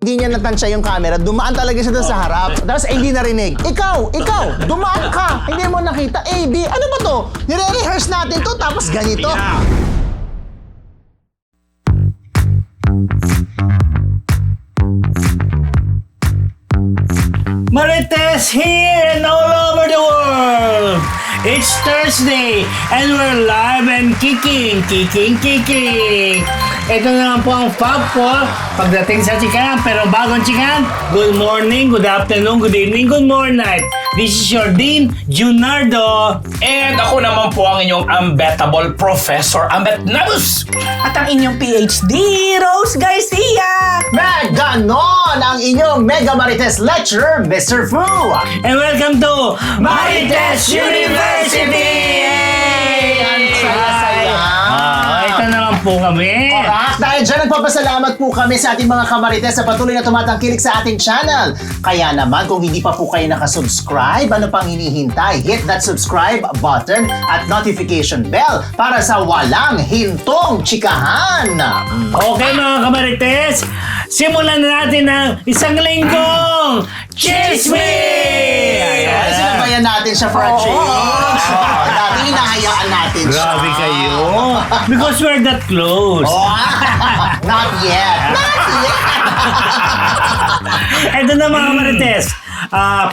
Hindi niya natansya yung camera, dumaan talaga siya doon sa harap. Tapos hindi narinig. Ikaw, dumaan ka. Hindi mo nakita. A, B, ano ba to? Nire-rehearse natin to, tapos ganito. Yeah. Marites here and all over the world! It's Thursday and we're live and kicking! Ito na po ang Fab Four pagdating sa chikahan. Pero bagong chikahan, good morning, good afternoon, good evening, good morning night. This is your Dean, Junardo. And ako naman po ang inyong unbettable Professor Ambet Nabus. At ang inyong PhD, Rose Garcia! Ganon ang inyong Mega Marites Lecturer, Mr. Fu. And welcome to Marites University! Ang saya-saya. Ito naman po kami. Alright, dahil dyan nagpapasalamat po kami sa ating mga kamarites sa patuloy na tumatangkilik sa ating channel. Kaya naman kung hindi pa po kayo nakasubscribe, ano pang hinihintay? Hit that subscribe button at notification bell para sa walang hintong chikahan. Okay mga kamarites, simulan na natin ang isang linggong Chismis! Ay, sinabayan natin siya for a change. Dati hinahayaan natin siya. Grabe kayo. Because we're that close. Not yet. Ito na mga kamarites.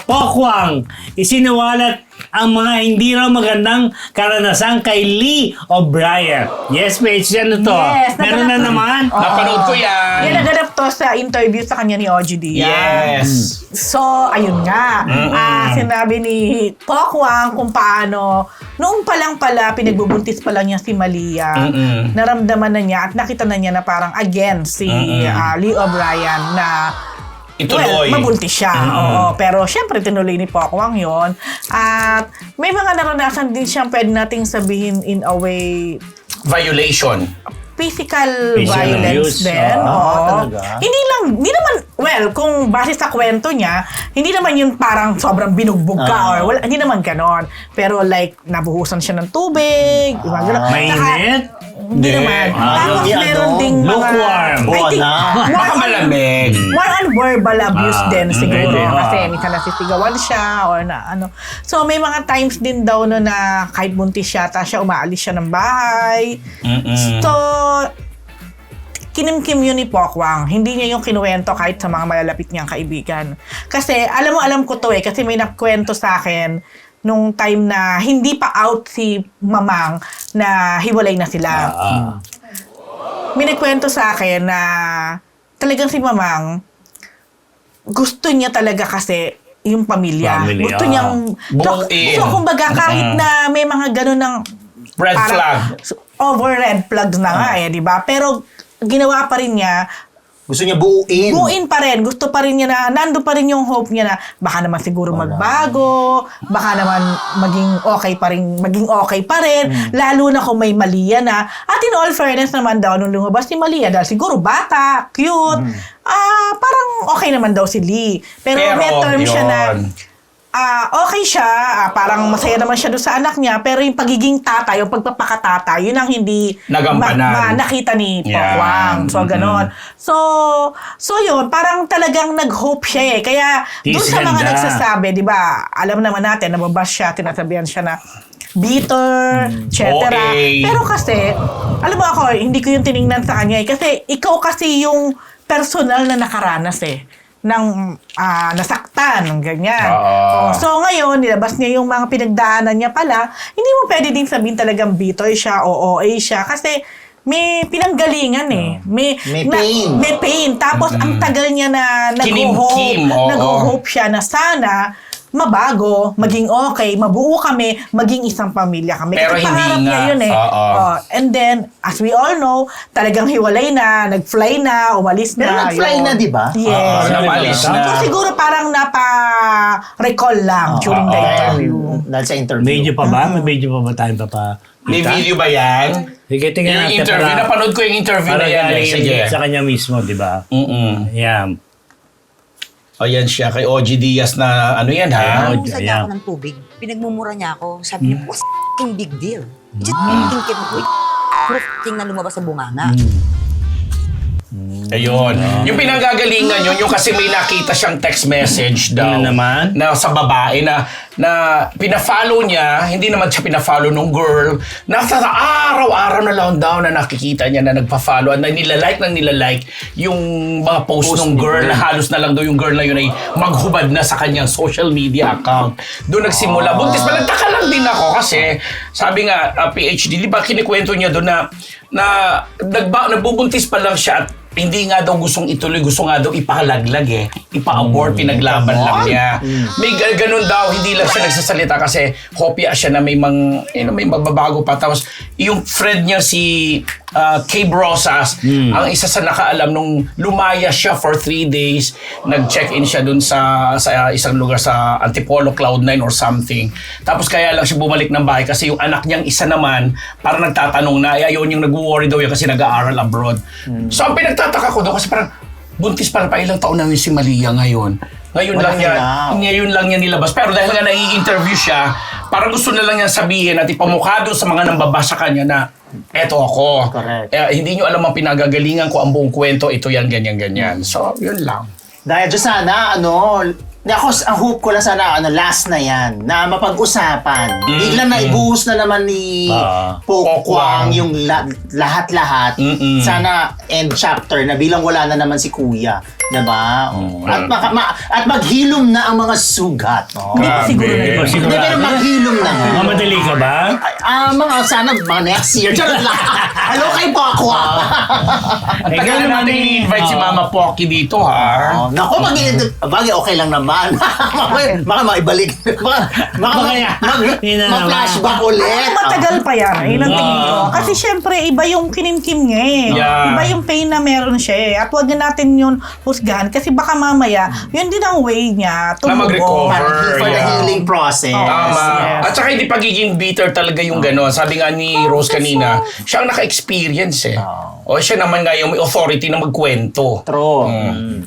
Pokwang, isiniwalat ang mga hindi raw magandang karanasan kay Lee O'Brien. Yes, Paige, ano to? Yes, meron na naman. Napanood ko yan. Yan naganap to sa interview sa kanya ni OG Diaz. Yes. So, ayun nga. Sinabi ni Pokwang kung paano, noong pa lang pala, pinagbubuntis pa lang niya si Malia, naramdaman na niya at nakita na niya na parang again si Lee O'Brien na Ituloy. mabuntis siya. Oo, pero syempre tinuloy ni Pokwang yon. At may mga naranasan din siyang pwede nating sabihin in a way Violation. physical Physical violence abuse. din. talaga? Hindi naman, well, kung base sa kwento niya, hindi naman yung parang sobrang binugbog ka or wala, hindi naman ganon. Pero like, nabuhusan siya ng tubig, mga ganon. Mainit? Hindi naman. Tapos hindi, meron ano, ding mga... lukewarm. I think, Baka malamig. more on verbal abuse din siguro. pwede, Kasi minsan nasisigawan siya or na ano. So may mga times din daw no, na kahit buntis siya, siya umaalis siya ng bahay. So, kinimkim yun ni Pokwang. Hindi niya yung kinuwento kahit sa mga malalapit niyang kaibigan. Kasi, alam ko to kasi may nakwento sa akin nung time na hindi pa out si Mamang na hiwalay na sila. May nagkwento sa akin na talagang si Mamang gusto niya talaga kasi yung pamilya. Family, Gusto niyang... Buuin. So, kumbaga, kahit na may mga ganun ng... Red flag. Over red flags na nga di ba? Pero ginawa pa rin niya, Gusto niya buuin. buuin pa rin. Gusto pa rin niya na, nando pa rin yung hope niya na baka naman siguro magbago, baka naman maging okay pa rin, lalo na kung may Malia na. At in all fairness naman daw, nung lumabas si Malia, dahil siguro bata, cute, parang okay naman daw si Lee. Pero may term siya na, okay siya, parang masaya naman siya doon sa anak niya, pero yung pagiging tata, yung pagpapakatata, yun ang hindi Nagampanan. nakita ni Pokwang. So, ganon. So yun, parang talagang nag-hope siya Kaya, doon sa mga Ganda. nagsasabi, di ba, alam naman natin, nababas siya, tinasabihan siya na bitter, etc. Okay. Pero kasi, alam mo ako, hindi ko yung tiningnan sa kanya kasi ikaw kasi yung personal na nakaranas ng nasaktan, ganyan. So ngayon, nilabas niya yung mga pinagdaanan niya pala, hindi mo pwede din sabihin talagang bitter siya o OA siya kasi may pinanggalingan May pain. May pain. Tapos ang tagal niya na Kinimkim, oo. nag-hope siya na sana mabago, maging okay, mabuo kami, maging isang pamilya kami. Pero Kasi hindi pangarap niya nga. yun And then, as we all know, talagang hiwalay na, nag-fly na, umalis Pero na. nag-fly yun. na, di ba? Yes. Namalis na. So siguro parang napa-recall lang during the interview. Dahil sa interview. Medyo pa ba? May medyo pa ba tayong May video ba yan? Sige, tingnan natin Yung interview, napanood ko yung interview na yan. Sige. Sa kanya mismo, di ba? Yan. Ayan siya, kay OG Diaz na ano yan ha? Ayan. Nung sadya ako ng tubig, pinagmumura niya ako. Sabi niya, what's f***ing big deal? Just f***ing kid mo. Puro f***ing na lumabas sa bunganga. Ayun. Yung pinanggagalingan yun, yung kasi may nakita siyang text message daw. Ano naman? Na sa babae na pina-follow niya, hindi naman siya pina-follow nung girl. Araw-araw na lang daw na nakikita niya na nagpa-follow at na nilalike yung mga post ng girl na halos na lang daw yung girl na yun ay maghubad na sa kanyang social media account. Doon nagsimula. Buntis pa, nagtaka lang din ako kasi sabi nga, PhD, di ba kinikwento niya doon na nagbubuntis pa lang siya at hindi nga daw gustong ituloy, gusto nga daw ipakalaglag ipa-abort, pinaglaban lang niya. May ganun daw, hindi lang siya nagsasalita kasi hopya siya na may may magbabago pa. Tapos yung friend niya si Kay Brosas, ang isa sa nakaalam nung lumaya siya for 3 days, nag-check-in siya dun sa isang lugar sa Antipolo, Cloud9 or something. Tapos kaya lang siya bumalik ng bahay kasi yung anak niyang isa naman, parang nagtatanong na, ayaw yung nag-worry daw yan kasi nag-aaral abroad. So ang pinagtataka ko daw kasi parang buntis pa ilang taon na yun si Malia ngayon. Ngayon lang niya nilabas. Pero dahil nga nai-interview siya, parang gusto na lang niya sabihin at ipamukha doon sa mga nambabasa kanya na eto ako. Correct. Hindi nyo alam ang pinagagalingan ko ang buong kwento, ito yan, ganyan. So, yun lang. Dahil dyan sana, ang hope ko lang sana, last na yan, na mapag-usapan. Biglang naibuhos na naman ni Pokwang yung lahat-lahat. Sana end chapter na bilang wala na naman si Kuya. Diba? At maghilom na ang mga sugat. Hindi pa siguro na yun. Hindi, pero maghilom na nga. Mamadali ka ba? Sana mga next year. Charot lang. Hello kay Pokwang. Tagal naman i-invite si Mama Pocky dito, ha? Naku, bagay okay lang naman. Baka maibalik. Ma-flashback ulit. Matagal pa yan. Ayun ang tingin ko. Kasi syempre, iba yung kinimkim niya eh. Yeah. Iba yung pain na meron siya eh. At huwag na natin yun husgahan. Kasi baka mamaya, yun din ang way niya to Na move mag-recover. on. For the healing process. Tama. Yes. At saka hindi pagiging bitter talaga yung gano'n. Sabi nga ni Rose kanina, siya ang naka-experience O siya naman nga yung may authority na magkwento. True.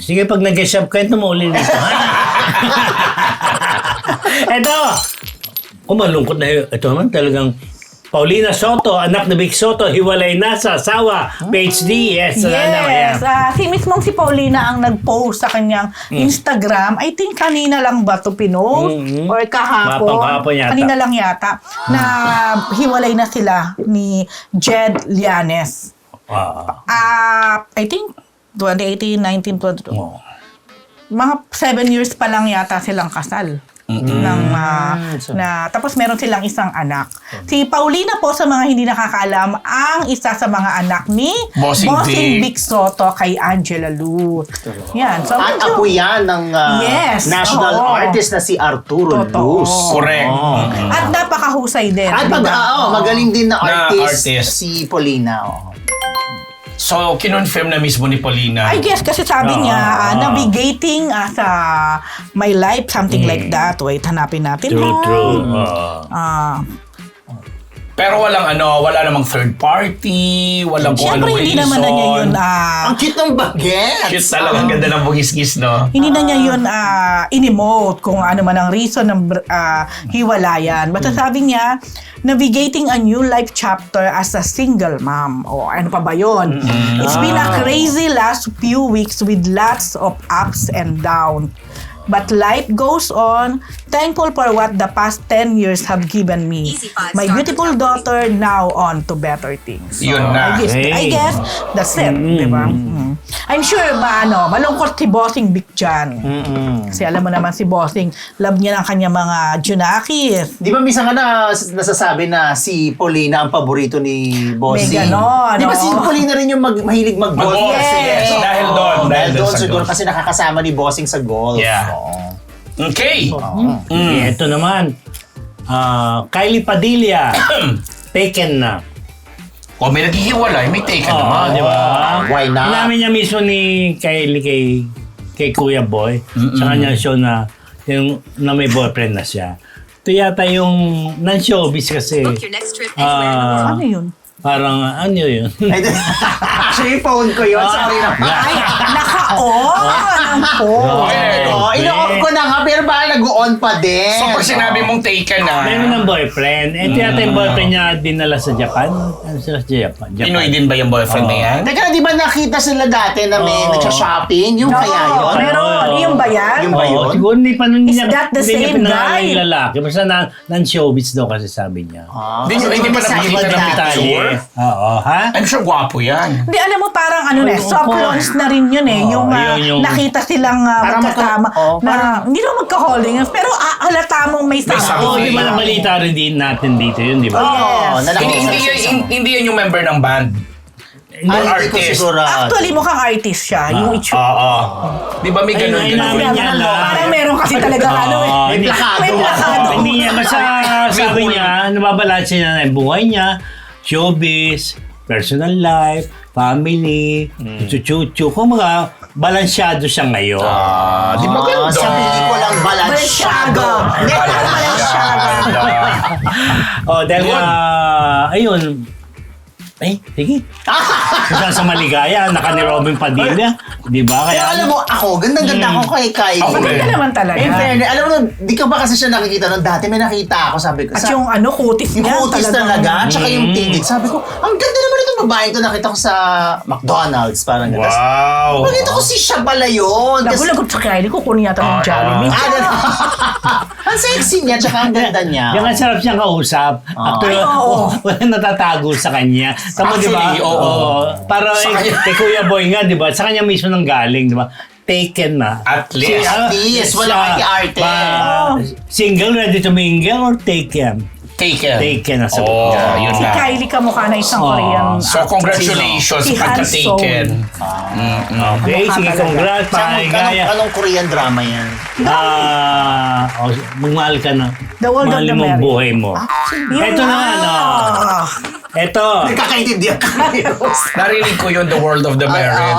Sige, pag nag-shop, kwento mo ulit dito. Eto! Malungkot na yun. Ito naman talagang Paulina Soto, anak ni Vic Soto, hiwalay na sa asawa. PhD, yes. Si mismong si Paulina ang nag-post sa kanyang Instagram. I think kanina lang ba ito pinost? Or kahapon? Kahapon yata. Kanina lang yata. Na hiwalay na sila ni Jed Llanes. I think 2018, 19, 22. Mga 7 years pa lang yata silang kasal. Tapos meron silang isang anak. Si Paulina po, sa mga hindi nakakaalam, ang isa sa mga anak ni Bossing Vic Soto kay Angela Luz. Yan. So, At apo yan ng national artist na si Arturo Luz. Correct. At napakahusay din. At diba? magaling din na Na artist, artist. si Paulina. So, kinonfirm na mismo ni Paulina. I guess kasi sabi niya, navigating sa my life, something like that. Wait, hanapin natin. True. Pero wala namang third party, walang kung Siyempre, anong hindi reason. naman na niya yun, Ang cute ng bagets. Cute talaga, ang ganda ng bugis-gis, no? hindi na niya yun in-emote kung ano man ang reason ng hiwalayan. Basta sabi niya, navigating a new life chapter as a single mom. O ano pa ba yun? It's been a crazy last few weeks with lots of ups and downs. But life goes on. Thankful for what the past 10 years have given me. Easy five My star beautiful for daughter now on to better things. Yun na. I guess that's it, di ba? I'm sure malungkot si Bossing Vic dyan. Kasi alam mo naman si Bossing, love niya ng kanya mga Junakis. Di ba minsan nga nasasabi na si Paulina ang paborito ni Bossing? May ganon, Di ba si no? Paulina rin yung mahilig mag-golf? Mag-golf, yes. Dahil doon. Dahil doon sa siguro golf. kasi nakakasama ni Bossing sa golf. Yeah. Okay. Ito naman. Kylie Padilla. Taken na. O may naghihiwalay, may taken naman. Di ba? Why not? Inamin niya mismo ni Kylie kay Kuya Boy sa kanyang show na may boyfriend na siya. Ito yata yung non-showbiz kasi. Book your next trip anywhere in the world. Ano yun? Parang ano yun? Actually, phone ko yun. Sorry na. Ay, naka-on ang phone. Okay. Ino-off ko na nga, pero baka nag-on pa din. So, pag sinabi mong taken na, Meron ng boyfriend. Ito yata yung boyfriend niya dinala sa Japan. Ano sila sa Japan? Pinoy din ba yung boyfriend na yan? Teka, di ba nakita sila dati na may nagsha-shopping? Yung kaya yun? Meron. Yung ba yan? Yung ba yun? Siguro hindi pa nun Is niya, that the hindi niya same pinangalan guy? yung lalaki. Basta non-showbiz daw kasi sabi niya. Hindi pa nakikita ng picture. Oo, ha? I'm sure gwapo yan. Hindi, alam mo, parang ano na, Ay, soft opo. launch na rin yun eh. Oo, yung, yun yung- nakita silang Parang magkasama. Hindi naman magka-holding hands, pero halata mong may May sama. Oo, something. di ba nabalita rin din natin dito yun, di ba? Oo, Yes. Hindi yan yung member ng band. Hindi ko artist. sigurado. Actually, mukhang artist siya. Yung itsura. Oo. Di ba may ganun? Ay, ganun? namin yan lang. Parang meron kasi talaga ano eh. Oo, May hindi- plakado. May plakado. Hindi niya, basta sabi May niya, nababalansin niya na yung buhay niya, showbiz, personal life, family, chuchu-chuchu. Kung mga balansyado siya ngayon. Di ba ganun? Sa pelikulang Balansyado. Oh, dahil ayun. Ay, sige. Kung sa maligaya, naka ni Robin Padilla. Di ba? Kaya Kaya alam mo, ako, gandang-ganda ako kay Kylie. Ako Maganda rin. naman talaga. In fairness, alam mo, di ka ba kasi siya nakikita nun? Dati may nakita ako, sabi ko. At yung ano, kutis yung niya. kutis talaga, tsaka yung tingid. Sabi ko, ang ganda naman itong babaeng to. Nakita ko sa McDonald's, parang gano'n. Wow. Nakita ko si siya pala yun. Kasi- Lagot sa Kylie, kukunin yata ng Jollibee. Ang sexy niya, tsaka ang ganda niya. Yung ang sarap siyang kausap. Actually, Ay, oo. walang natatago sa kanya. Tama, di ba? Actually, oo. Para Sa kanya. kay Kuya Boy nga, di ba? Sa kanya mismo nang galing, di ba? Taken na. At least. At least, wala kay arte. Single, ready to mingle, or taken? Taken. Taken na sa Oh, yun Si na. Kylie kamukha na isang Oh. Korean. So, congratulations Si sa Han pagka-taken. Okay, Ano ka sige, talaga? congrats. Paligaya. Anong Korean drama yan? Magmahal ka na. The World of Mahalin the mo ang Married. buhay mo. Ito na, ano. Ito. Nagkakaintindihan kayo. Narinig ko yun, The World of the Married.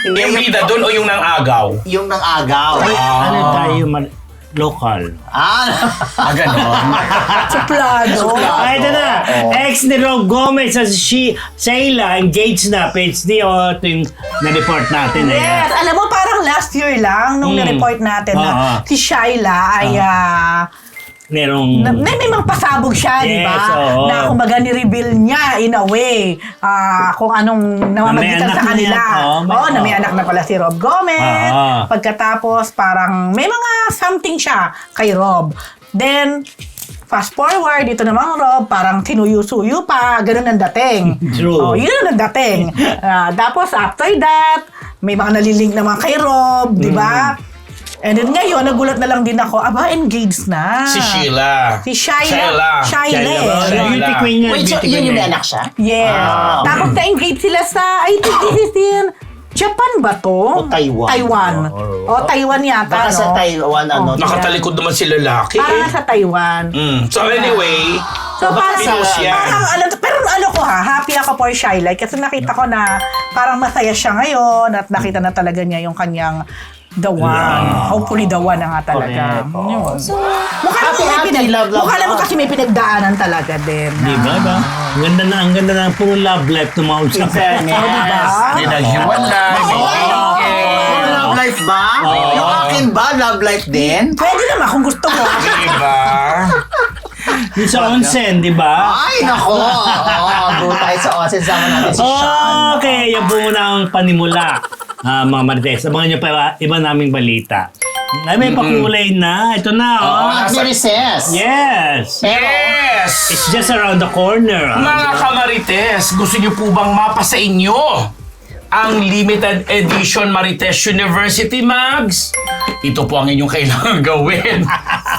Hindi, Yung bida dun o yung nang agaw? Yung nang agaw. Ano tayo, local. Ganon. Suplado. Ito na. Ex ni Rob Gomez sa Sheila, engaged na. Page D, ito yung na-report natin. Yes, alam mo parang last year lang nung ni-report natin na si Shaila ay Merong... may mga pasabog siya, di ba? Yes, oo. Na kumbaga ni-reveal niya in a way kung anong namamagitan anak sa kanila. na yan. Oo, na may anak na pala si Rob Gomez. Oo. Pagkatapos parang may mga something siya kay Rob. Then, fast forward, dito namang Rob, parang sinuyo-suyo pa, ganun ang dating. True. Oh, yun ang dating. Tapos after that, may mga nalilink naman kay Rob, di ba? And then ngayon, nagulat na lang din ako, engaged na. Si Sheila. Si Shaila. Shaila. Beauty queen niya. Wait, so beauty yun queen yung may niya. anak siya? Yes. Tapos na-engage sila sa, I think this is in Japan ba to? O Taiwan. Taiwan. O Taiwan yata, Baka no? sa Taiwan, ano? Oh. Nakatalikod naman si lalaki. Parang sa Taiwan. So anyway, So parang, pinost yan. pero ano ko happy ako for Shaila kasi nakita ko na parang masaya siya ngayon at nakita na talaga niya yung kanyang the one. Hopefully the one na nga talaga. Correct. Yun. Happy, love, love, mukha naman love. kasi may pinagdaanan talaga din. Di ba ba? Ang ganda na puro love life na mausap. Fairness. May naghiwalay, may Oh, love life ba? Yung akin ba, love life din? Pwede naman kung gusto mo. diba? Yung sa onsen, di ba? Ay, nako! Go tayo sa Osen. Sama natin si Sean. Okay, yan po muna ang panimula. Mga Marites, abangan nyo pa iba naming balita. Ay, may pakulay na. Ito na, oh. At may recess. Yes! Yes! It's just around the corner. Mga kamarites, gusto niyo po bang mapasa inyo ang limited edition Marites University Mags? Ito po ang inyong kailangan gawin.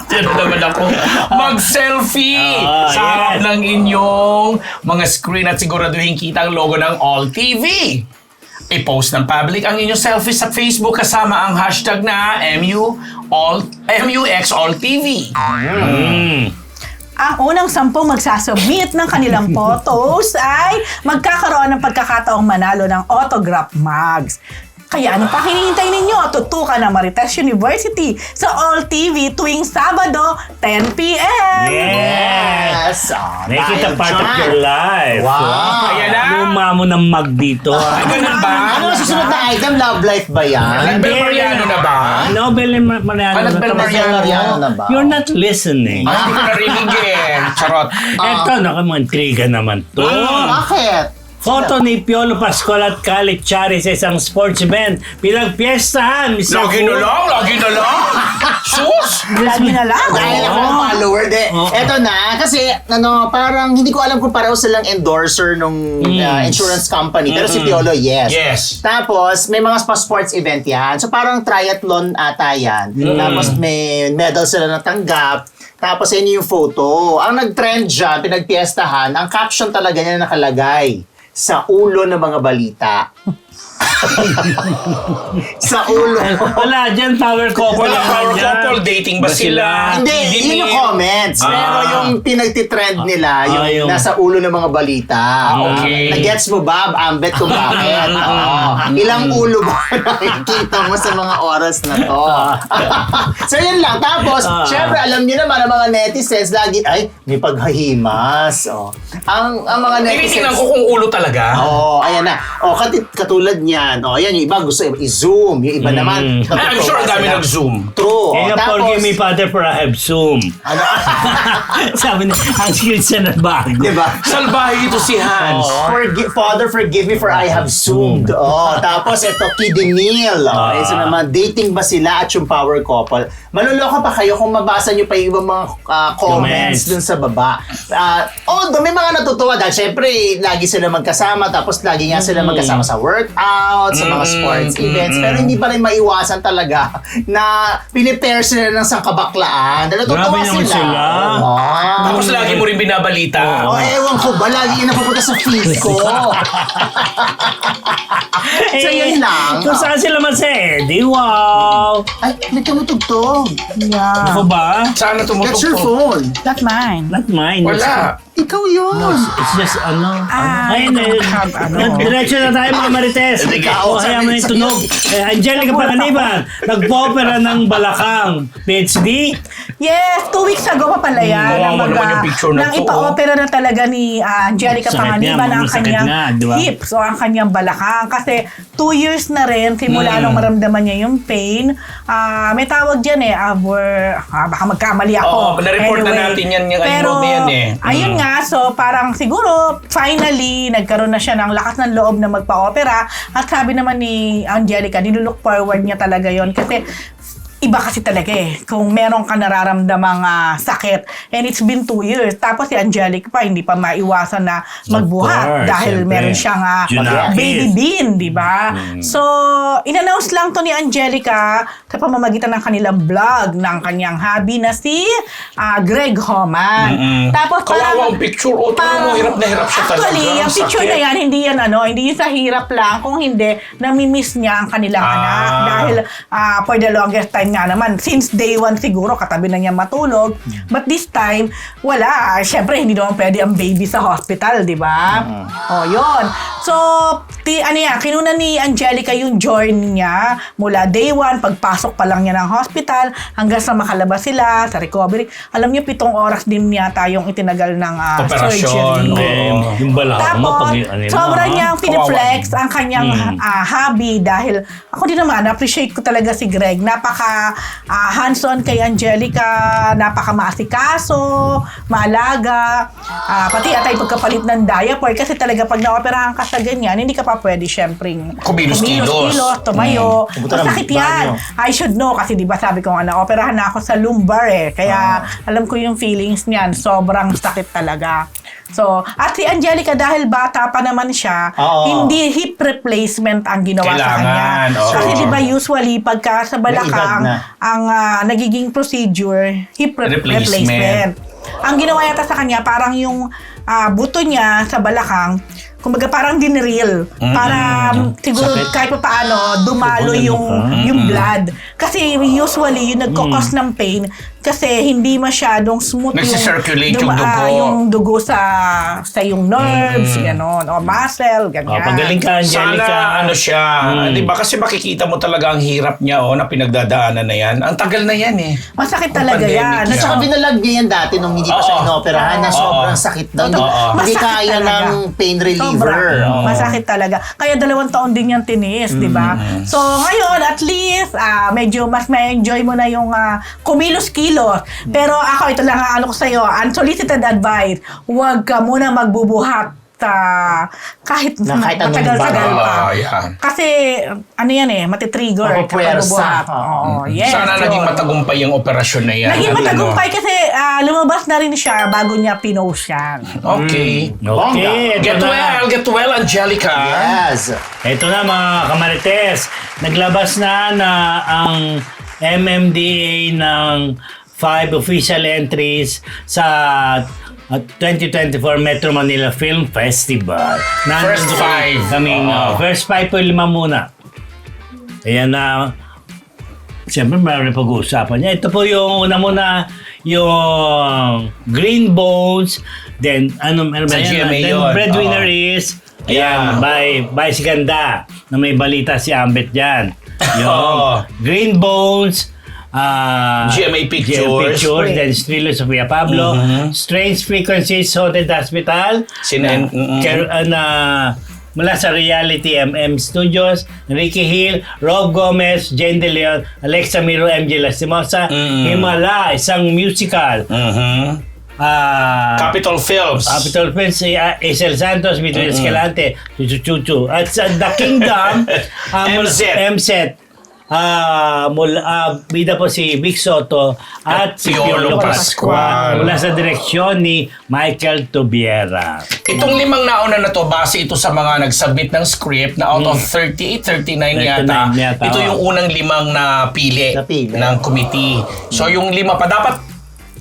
Tira naman ako. Mag-selfie sa harap ng inyong mga screen at siguraduhin kita ang logo ng All TV. I-post ng public ang inyong selfie sa Facebook kasama ang hashtag na MUXAllTV. Ang unang 10 magsasubmit ng kanilang photos ay magkakaroon ng pagkakataong manalo ng autograph mugs. Kaya ano pa hinihintay ninyo? Tutukan ng Marites University sa All TV tuwing Sabado, 10 p.m. Yes! Nakikita dahil part of dyan. your life. Wow. Ayan na. Luma mo ng mag dito. Ay, ganun ba? Ano ang susunod na item? Love life ba yan? Bel Mariano na ba? Nobel Mariano. Ano, Bel Mariano na ba? You're not listening. Ay, hindi ko narinig eh. Charot. Eto, nakamantriga naman to. Bakit? Photo ni Piolo Pascual at Khaled Chari sa isang sports event. Pinagpiestahan, Mr. Lagi na lang, lagi na lang. Sus! Lagi na lang. Dahil ako ang follower de. Eto na, kasi parang hindi ko alam kung pareho silang endorser nung insurance company. Pero si Piolo, yes. Yes. Tapos, may mga sports event yan. So, parang triathlon ata yan. Tapos, may medal sila natanggap. Tapos, yun yung photo. Ang nag-trend dyan, pinagpiestahan, ang caption talaga niya nakalagay, sa ulo ng mga balita. Sa ulo. Wala dyan, power couple lang Power dyan. couple, dating ba sila? Hindi, yun yung comments. Pero yung pinagtitrend nila, yung, yung- nasa ulo ng mga balita. Okay. Nag-gets mo, Bob, Ambet, kung bakit? Ilang ulo ba nakikita mo sa mga oras na to? So yun lang. Tapos, syempre, alam niyo naman, ang mga netizens, lagi, ay, may paghahimas. Ang mga netizens... Tinitingnan ko kung ulo talaga. Ayan na. Katulad niyan. Ayan, yung iba gusto i-zoom. Yung iba naman... I'm sure ang dami nag-zoom. True. Kaya forgive me, Father, for I have Zoom. Ano? Sabi niya, ang skills na bago. Diba? Salbahe ito si Hans. Father, forgive me for I have zoomed. Tapos ito, Kidinil. So naman, dating ba sila at yung power couple? Maluloko pa kayo kung mabasa nyo pa yung ibang mga comments Comments. dun sa baba. Although may mga natutuwa dahil syempre, lagi sila magkasama tapos lagi nga sila magkasama sa workout, sa mga sports events. Pero hindi pa rin maiwasan talaga na pinipair sila ng sangkabaklaan. Dahil natutuwa Grabe naman sila. Tapos lagi mo rin binabalita. Ewan ko ba, lagi yun napupunta sa feed ko. So, yun lang. Kung saan sila masaya, di wow. Ay, may tumutugtog. Yeah. Ako ba? Sana That's your tumutok ko. phone. Not mine. Not mine. Wala. Ikaw yun. It's just ano. I don't have ano. Diretso na tayo mga Marites. O kaya mo yung tunog. Angelica Panganiban, nagpo-opera ng Balakang. PhD? Yes, 2 weeks ago pa pala yan. Kawawa naman yung picture na nang to, ipa-opera na talaga ni Angelica Sakit Panganiban nga, ang sakit kanyang nga, di ba? hips o ang kanyang balakang. Kasi 2 years na rin simula nung maramdaman niya yung pain. May tawag dyan baka magkamali ako. Oo, na-report na natin yan, yung pero, note na yan eh. Ayun nga, so parang siguro finally nagkaroon na siya ng lakas ng loob na magpa-opera. At sabi naman ni Angelica, nilulook forward niya talaga yon kasi iba kasi talaga kung meron ka nararamdamang sakit. And it's been 2 years. Tapos si Angelica pa, hindi pa maiwasan na magbuhat course, dahil syempre. meron siyang Junakis. baby bean, di ba? So, in-announce lang to ni Angelica sa pamamagitan ng kanilang vlog ng kanyang hubby na si Greg Homan. Tapos Kawawa ang picture. O, mo, hirap na hirap siya talaga. Actually, yung picture na yan, hindi yung sa hirap lang. Kung hindi, namimiss niya ang kanilang anak. Dahil for the longest time nga naman, since day 1 siguro, katabi na niya matulog. But this time, wala. Siyempre, hindi naman pwede ang baby sa hospital, di ba? Yun. So, kinuna ni Angelica yung journey niya mula day 1, pagpasok pa lang niya ng hospital, hanggang sa makalabas sila, sa recovery. Alam niyo, 7 oras din yata yung itinagal ng Operasyon. surgery. Yung Balakang mo. Tapos, sobra niyang piniflex ang kanyang hobby dahil ako din naman, appreciate ko talaga si Greg. Napaka hands-on kay Angelica, napaka maasikaso, maalaga, pati atay pagkapalit ng diaper kasi talaga pag na-operahan ka sa ganyan, hindi ka pa pwede syempreng Kumilos-kilos. tumayo. Pumunta ng Masakit yan. banyo. I should know kasi di ba sabi ko nga na-operahan na ako sa lumbar kaya alam ko yung feelings niyan. Sobrang sakit talaga. So, at si Angelica dahil bata pa naman siya, hindi hip replacement ang ginawa sa kanya. Kailangan, oo. Kasi di ba usually pagka sa balakang, May edad na. ang nagiging procedure, hip Replacement. replacement. Ang ginawa yata sa kanya, parang yung buto niya sa balakang, kumbaga parang dinreal. Para siguro kahit pa paano, dumalo yung blood. Kasi usually, yung nagkakos ng pain, kasi hindi masyadong smooth Nagsisirculate yung dugo. Yung dugo sa yung nerves, gano'n, o muscle, ganyan. Pagaling ka, Angelica. Sana ano siya, di ba? Kasi makikita mo talaga ang hirap niya na pinagdadaanan na yan. Ang tagal na yan eh. Masakit Ang talaga pandemic yan. siya. At saka binalag niya yan dati nung hindi pa siya Oo. inoperahan na Oo. sobrang sakit daw. Oo. Hindi Masakit kaya talaga. ng pain reliever. Sobra. Oo. Masakit talaga. Kaya 2 taon din yan tinis, di ba? So, ngayon, at least, medyo mas ma-enjoy mo na yung kumilos-kilos. Pero ako, ito lang ang ano ko sa'yo, unsolicited advice, huwag ka muna magbubuhat kahit Kahit anong matagal-tagal bagay. pa. Yan. Kasi, ano yan matitrigger kapag Mapupuwersa. bubuhat. Oo. Oo, yes. Sana yun. naging matagumpay yung operasyon na yan. Naging Ano? matagumpay kasi lumabas na rin siya bago niya pinost yan. Okay. Okay, ito Get well, Angelica. Yes. Ito na mga kamarites, naglabas na ang MMDA ng 5 official entries sa 2024 Metro Manila Film Festival. First 5. Kaming, Oo. first 5 po 5 muna. Ayan na. Siyempre, mayroon pag-uusapan niya. Ito po yung una muna, yung Green Bones, then meron ba Sa yan? GMA Then yun. breadwinner Oo. is, ayan, by si Ganda, na may balita si Ambet dyan. Yung Oo. Green Bones, GMA Pictures. then Strilo Sofia Pablo, Strange Frequencies, Haunted Hospital, mula sa Reality MM Studios, Ricky Hill, Rob Gomez, Jane De Leon, Alexa Miro, MJ Lastimosa, Himala, isang musical. Capitol Films. Capital Prince, Isel Santos, Miguel Escalante, Chuchu. At sa The Kingdom, MZ. Bida po si Vic Soto at si Piolo Piolo Pascual. mula sa direksyon ni Michael Tubiera. Itong 5 nauna na to, base ito sa mga nag-submit ng script na out of 38, 39 yata, 39 yata, ito yung unang 5 na pili ng committee. So yung 5 pa, dapat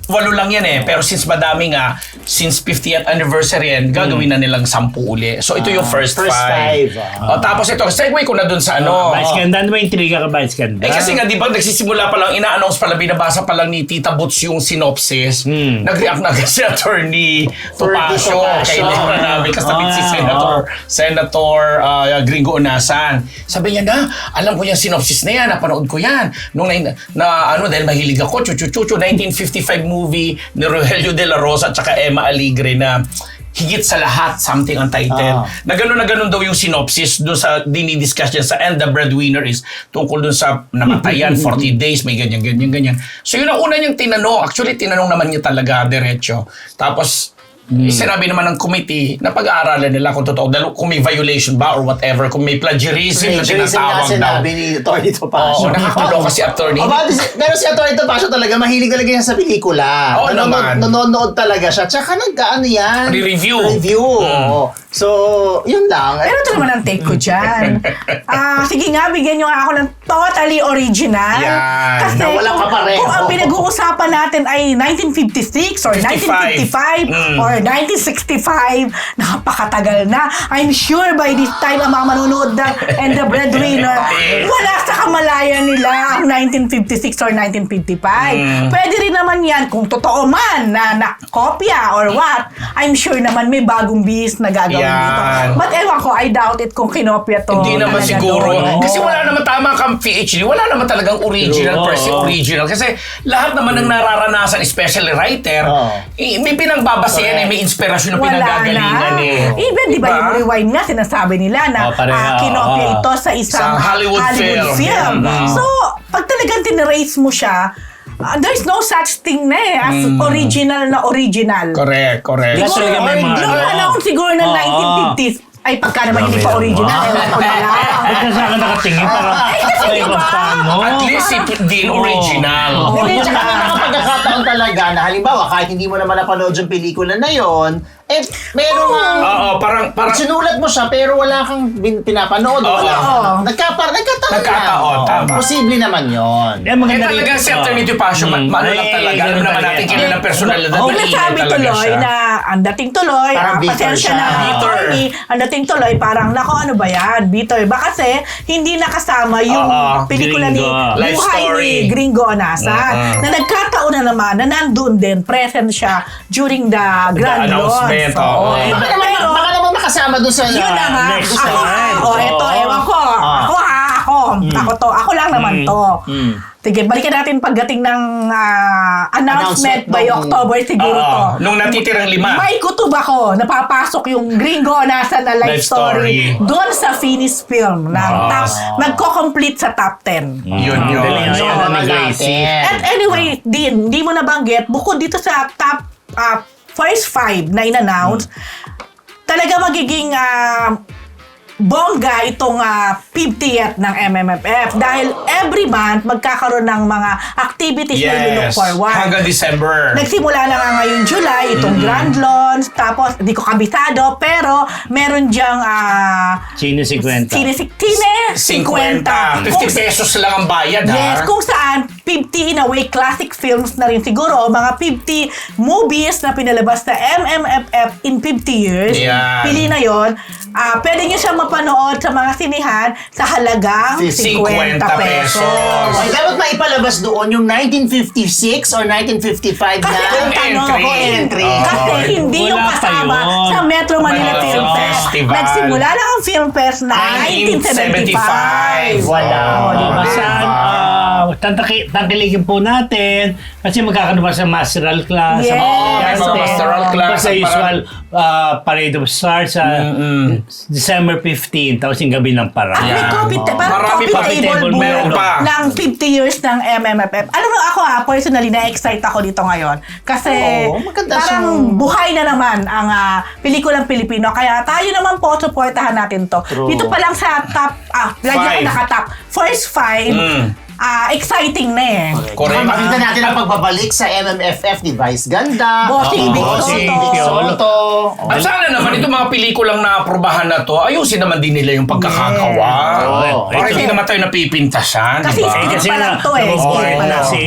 8 lang yan eh. Pero since madami nga, since 50th anniversary yan, gagawin na nilang 10 uli. So ito yung first 5. Tapos ito, segue ko na dun sa ano. Vice Ganda, ano ba intriga ka, Vice Ganda? Kasi nga, di ba, nagsisimula pa lang, ina-announce pa lang, binabasa pa lang ni Tita Boots yung synopsis. Nag-react na agad si Attorney Topacio. Kay Laura namin, kasabit si Senator Gringo Onasan. Sabi niya na, alam ko yung synopsis na yan, napanood ko yan. Nung dahil mahilig ako, 1955 movie ni Rogelio De La Rosa at saka Emma Aligre na Higit sa Lahat, something ang title. Na gano'n daw yung synopsis doon sa dinidiscuss niya sa And the Breadwinner is tungkol doon sa namatayan, 40 days, may ganyan. So yun ang una niyang tinanong. Actually, tinanong naman niya talaga, diretso. Tapos, sinabi naman ng committee na pag-aaralan nila kung totoo, kung may violation ba or whatever, kung may plagiarism na tinatawag daw. Sinabi ni Atty. Oo, Topacio. nakakaloka si attorney. Pero si Atty. Topacio talaga, mahilig talaga yan sa pelikula. Oo naman. Nanonood talaga siya. Tsaka nag-ano yan? Review. Oo. So, yun lang. Pero ito naman ang take ko dyan. Sige nga, bigyan nyo nga ako ng totally original. Yan. Kasi Na walang kapareho. kung ang pinag-uusapan natin ay 1956 or 55. 1955 or 1965, napakatagal na. I'm sure by this time, ang mga manonood ng And the Breadwinner, wala sa kamalayan nila ang 1956 or 1955. Pwede rin naman yan, kung totoo man na nakopya or what, I'm sure naman may bagong bis na gagawin dito. But ewan ko, I doubt it kung kinopya to. Hindi naman talaga siguro. doon. Kasi wala naman tama kang PhD. Wala naman talagang original per se original. Kasi lahat naman ng nararanasan, especially writer, may pinagbabasehan may inspirasyon na pinagagalingan Even, di ba, yung Rewind nga, sinasabi nila na kinopya ito sa isang Hollywood film. So, pag talagang tinerace mo siya, there's no such thing na as original na original. Correct. Kasi talaga may mga Nung panahon siguro ng 1950s, ay pagka naman hindi pa original, ewan ko na lang. Ba't ka sa akin nakatingin? Parang, ay, paano? At least din original. Hindi, tsaka may mga pagkakataon talaga na halimbawa, kahit hindi mo naman napanood yung pelikula na yon, Meron nga. Oo, parang Sinulat mo siya pero wala kang pinapanood. Wala. Nagkataon, tama. Posible naman yon. Eh, maganda talaga si Attorney Passion, ano lang talaga. Alam naman natin kilala personal na Oh, dating Sabi talaga tuloy siya. na ang dating tuloy, Parang bitter pasensya siya. na Bitter. attorney, ang dating tuloy parang nako ano ba yan, bitter ba kasi hindi nakasama yung Oo, pelikula ni Gringo. Life Buhay story. ni Gringo Onasan na nagkataon na naman na nandun din, present siya during the grand announcement, launch. oo. Oo. Baka naman makasama doon sa... Yun na nga. next Ako time. eto, ewan ko. Ako lang naman to. Sige, balikan natin pagdating ng announcement by nung- October siguro to. Nung natitirang 5. May kutob ako, napapasok yung Gringo nasa na life Life story story. doon sa Finis film na nagko-complete sa top 10. Yun. Galing So, yan ni natin. Gracie. At anyway, hindi mo nabanggit, bukod dito sa top first 5 na in-announce, talaga magiging bongga itong 50th ng MMFF dahil every month magkakaroon ng mga activities na look forward. Hanggang December. Nagsimula na nga ngayong July, itong grand launch, tapos di ko kabisado, pero meron diyang Sino 50? Sine 50. 50 pesos lang ang bayad, Yes, ha? kung saan 50 in a way classic films na rin siguro, mga 50 movies na pinalabas na MMFF in 50 years. Yan. Pili na yon. Pwede nyo siya mapanood sa mga sinihan sa halagang 50 pesos. Ay, dapat maipalabas doon yung 1956 or 1955 na Kasi ang tanong ko, entry. kasi hindi yung Wala pa kasama yun. sa Metro Manila Manila Film Film Fest. Festival. Nagsimula lang ang Film Fest na 1975. Wala. Basta, tangkilikin po natin kasi magkakaroon pa sa masteral class. Yes. May mga pastoral class. Basta usual Parade of Stars sa December 15, tapos yung gabi ng parang. May coffee, parang Marami coffee pa, table meron book pa. ng 50 years ng MMFF. Alam mo ako personally na-excite ako dito ngayon. Kasi Oo, maganda parang siyang- buhay na naman ang pelikulang Pilipino. Kaya tayo naman po, supportahan natin to. True. Dito pa lang sa top, lagi ako 5. nakatop. First 5, exciting na eh. Correct. Makita natin ang pagbabalik sa MMFF ni Vice Ganda. Bossing Vic Bossing Soto. Vic Soto. At sana naman itong mga pelikulang na-aprobahan na to, ayusin naman din nila yung pagkakagawa. Yes. Para hindi naman tayo napipintasan, Kasi di ba? still Kasi pa lang to eh. nabuhay Still pa na lang. si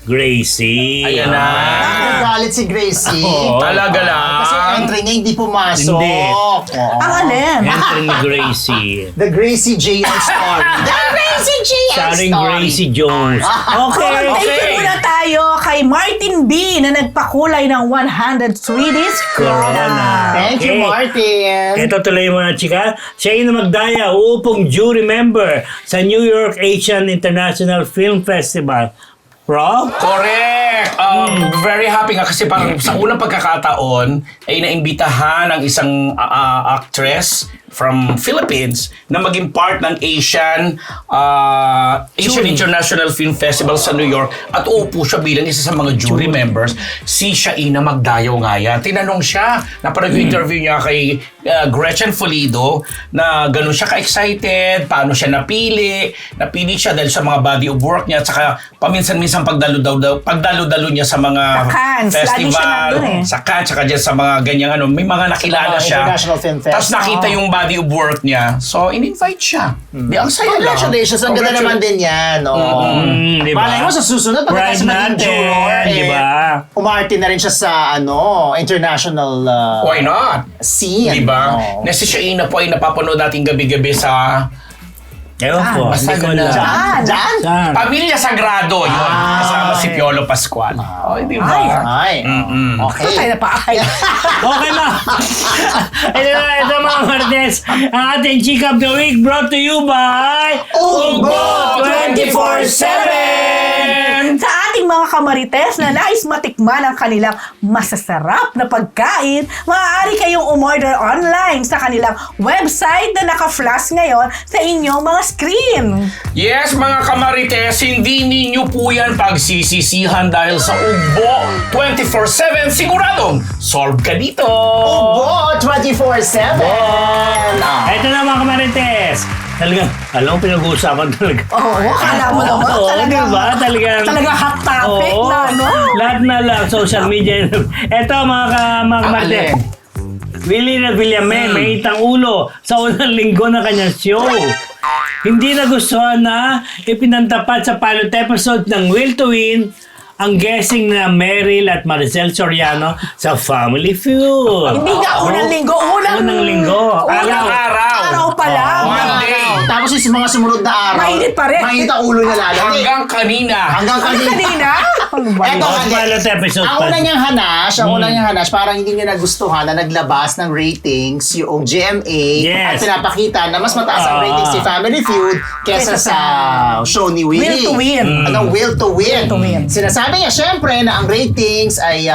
Gracie. Ayan na. Nagagalit si Gracie. Oo. Talaga lang. Kasi ang entry niya hindi pumasok. Hindi. Oo. Ang alin? Entry ni Gracie. The Gracie JM story. The Gracie JM Starring story. Gracie Jones. Okay, thank you muna tayo kay Martin B na nagpakulay ng 100 Swedish krona. Thank you, Okay. Martin. Ito tuloy mga chika. Siya yung magdaya, uupong jury member sa New York Asian International Film Festival. Bro? Correct! Very happy nga kasi parang sa unang pagkakataon ay naimbitahan ang isang actress from Philippines na maging part ng Asian International Film Festival sa New York at uupo siya bilang isa sa mga jury members. Si Shaina Magdayaw nga yan. Tinanong siya, naparag yung interview niya kay Gretchen Folido na ganun siya ka-excited, paano siya napili. Napili siya dahil sa mga body of work niya at saka paminsan-minsan pagdalo-dalo niya sa mga Sa Cannes. Lagi siya festival. nandun eh. Sa Cannes, saka dyan sa mga ganyang may mga nakilala siya. International Film Fest. Tapos nakita yung body of work niya. So, in-invite siya. Di, ang saya lang. Congratulations. Ang ganda naman din yan. Di ba? Malay mo sa susunod, Pride pagkatapos maging natin, juror, di ba? umarte na rin siya sa international Why not? scene. Di ba? Oo. Na si Shaina po ay napapanood natin gabi-gabi sa Ewan ko. basta Hindi ko ganun. alam. Diyan? Saan? Pamilya Sagrado. Yun. Kasama si Piolo Pascual. Di ba? Ay. Okay. Tayo na pa. Ay. Okay na. Ito mga Martes. Ang ating Chick of the Week brought to you by Ugbo 24/7! Sa ating mga kamarites na nais matikman ang kanilang masasarap na pagkain, maaari kayong umorder online sa kanilang website na naka-flash ngayon sa inyong mga screen. Yes, mga kamarites, hindi ninyo po yan pagsisisihan dahil sa Ugbo 24/7, siguradong solve ka dito! Ugbo 24/7. Ito na mga Kamarites. Talagang, alam mo, pinag-uusapan talaga. Oo, akala mo naman. Oo, Talagang, diba? Talagang, hot topic oo, na, no? Lahat na lang, social media. Ito mga Kamarites. Willie Revillame, may itang ulo sa unang linggo ng kanyang show. Hindi nagustuhan na ipinantapat sa pilot episode ng Will to Win ang guessing na Meryl at Maricel Soriano sa Family Feud. Hindi nga unang linggo, unang linggo. Araw pa lang. Monday. Tapos yung mga sumunod na araw. Mainit pa rin. Mainit ang ulo niya lalo. Hanggang kanina. Hanggang Ano kanina. kanina? Ano ba? Eto, Ang pilot episode ang pa. una niyang hanash, parang hindi niya nagustuhan na naglabas ng ratings yung GMA Yes. at pinapakita na mas mataas ang ratings si Family Feud kesa Kesa sa show ni Willie. Will to Win. Ano, Will to Win. Will to Win. Sinasabi niya, syempre, na ang ratings ay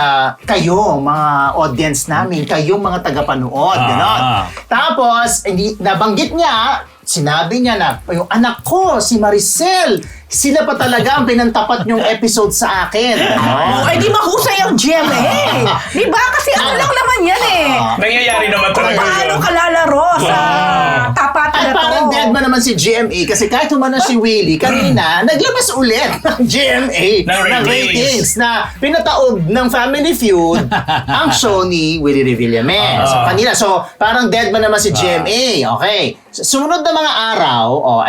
kayo, mga audience namin, kayong mga tagapanood. Ganon. Tapos, hindi, nabanggit niya, sinabi niya na, yung anak ko, si Maricel, sila pa talaga ang pinantapat yung episode sa akin. Oh, eh di mahusay ang GMA. Di ba? Kasi ano lang naman yan eh. Nangyayari naman Kung talaga paano yun. ka lalaro sa tapatan At na to. parang dead man naman si GMA kasi kahit humana si Willie, kanina, naglabas ulit ng GMA Ng ng ratings na pinataob ng Family Feud ang show ni Willie Revillame. So parang dead man naman si GMA. Okay. Sumunod na mga araw,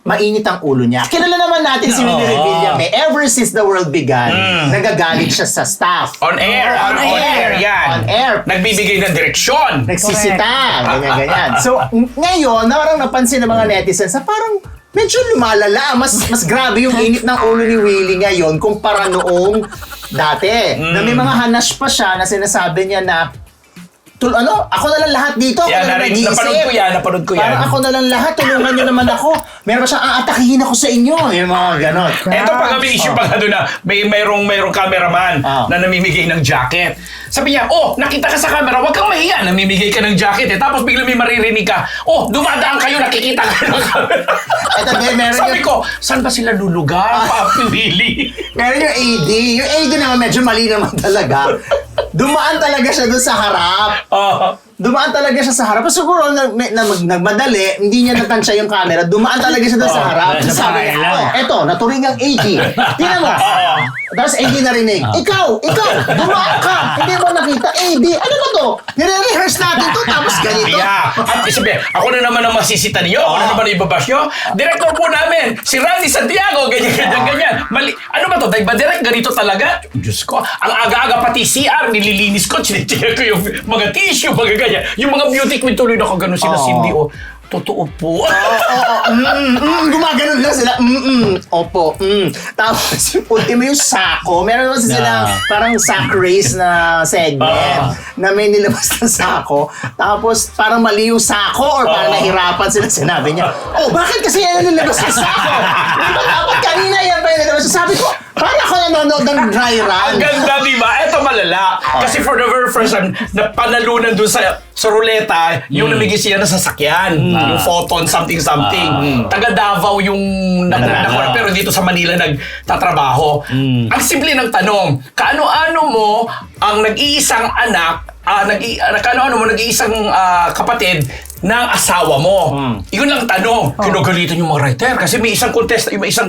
mainit ang ulo niya. Kilala naman natin si Willie Revillame. Ever since the world began, nagagalit siya sa staff. On air. Yan. On air. Nagbibigay ng direksyon. Nagsisita, ganyan. So, ngayon, parang napansin ng mga netizens na parang medyo lumalala. Mas grabe yung init ng ulo ni Willie ngayon kumpara noong dati. Na may mga hanash pa siya na sinasabi niya na ako na lang lahat dito. Ako Yan, na lang nag-iisip. napanood ko yan. Parang ako na lang lahat. Tulungan niyo naman ako. Meron pa siyang aatakihin ako sa inyo. Yung mga ganon. Ito pag may issue pa nga doon na mayroong cameraman na namimigay ng jacket. Sabi niya, nakita ka sa camera, wag kang mahiya, namimigay ka ng jacket Tapos bigla may maririnig ka, dumadaan kayo, nakikita ka ng camera. Ito, meron Sabi ko, saan ba sila lulugar, Papi Willie? Meron yung AD. Yung AD naman medyo mali naman talaga. Dumaan talaga siya doon sa harap. Dumaan talaga siya sa harap. Siguro nagmadali, hindi niya natansya yung camera. Dumaan talaga siya doon sa harap. nasa Sabi bahay niya, lang. eto, naturing ang AD. Tingnan mo. Tapos AD narinig, ikaw, dumaan ka. Hindi mo nakita, AD, ano ba to? Nire-rehearse natin to, tapos ganito. Yeah. At isabi, ako na naman ang masisita niyo, ako na naman ang ibabash niyo. Director po namin, si Randy Santiago, ganyan. Mali. Ano ba to? Dahil ba direct ganito talaga? Diyos ko, ang aga-aga pati CR, nililinis ko, chinichika ko yung mga tissue, mga ganyan. Yung mga beauty queen tuloy na kagano sila, Cindy, totoo po. Gumaganon lang sila. Opo. Tapos, ultimo yung sako. Meron naman sila parang sack race na segment na may nilabas na sako. Tapos, parang mali yung sako or parang nahirapan sila. Sinabi niya, bakit kasi yan ang nilabas yung sako? Diba dapat kanina yan pa yung nilabas? Sabi ko, parang ako nanonood ng dry run. Ang ganda, di ba? Ito malala. Kasi for the very first time, napanalunan dun sa ruleta, yung namigay siya na sasakyan. Yung photon, something. Taga Davao yung nakuha. Pero dito sa Manila nagtatrabaho. Ang simple ng tanong, kaano-ano mo ang nag-iisang anak, kaano-ano mo nag-iisang kapatid ng asawa mo. Yun lang tanong. Kinugalitan yung mga writer. Kasi may isang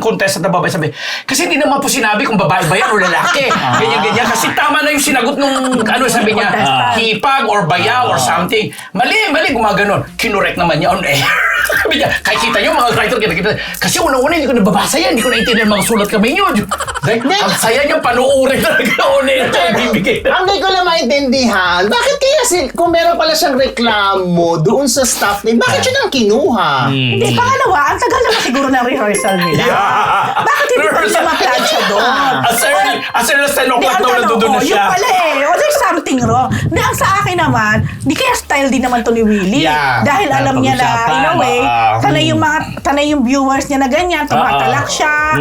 contest na babae sabi, kasi hindi naman po sinabi kung babae ba yan o lalaki. Ganyan. Kasi tama na yung sinagot nung, sabi niya, hipag or bayaw or something. Mali, gumaganon. Kinorek naman niya on air. Sabi niya, kahit kita niyo mga writer, kasi una-una hindi ko nababasa yan. Hindi ko naintindihan mga sulat kami niyo. Ang saya niya panuurin talaga on air. Bibigay na. Ang di ko lang maintindihan, bakit kaya kung meron pala siyang reklamo doon sa staff name, bakit yun ang kinuha? Hindi, pangalawa, ang tagal naman siguro ng rehearsal nila. Bakit hindi pa nila ma-plancha doon? As early as 10 o'clock daw nandun na Yun siya. pala there's something wrong. Na ang sa akin naman, di kaya style din naman to ni Willie. Yeah. Dahil alam niya na, Pag-usapan. in a way, tanay yung viewers niya na ganyan, tumatalak siya,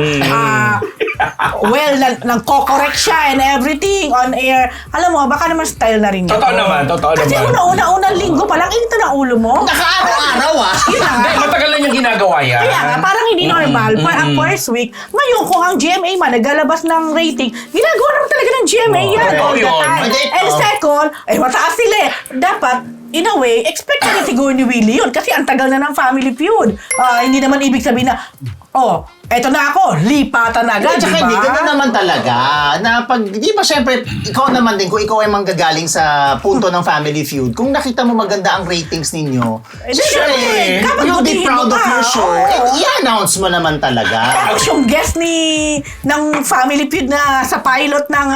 nagko-correct siya and everything on air. Alam mo, baka naman style na rin niya. Totoo naman. Kasi unang linggo pa lang, init na ulo mo. Naka-araw-araw Yun na nga. Hindi, matagal na yung ginagawa yan. Kaya nga, parang hindi normal. Ang first week, ngayon kung ang GMA man naglalabas ng rating, ginagawa naman talaga ng GMA yan. totoo all the yun. time. And second, mataas sila eh. Dapat, in a way, expect na rin siguro ni Willie yun. Kasi ang tagal na ng Family Feud. Hindi naman ibig sabihin na, eto na ako, lipatan agad, At saka di hindi, ba? gano'n naman talaga. Na pag, di ba syempre, ikaw naman din, kung ikaw ay manggagaling sa punto ng Family Feud, kung nakita mo maganda ang ratings ninyo, syempre, kapag you'll be butihin proud mo of ka, your show. oo. And i-announce mo naman talaga. Tapos yung guest ng Family Feud na sa pilot ng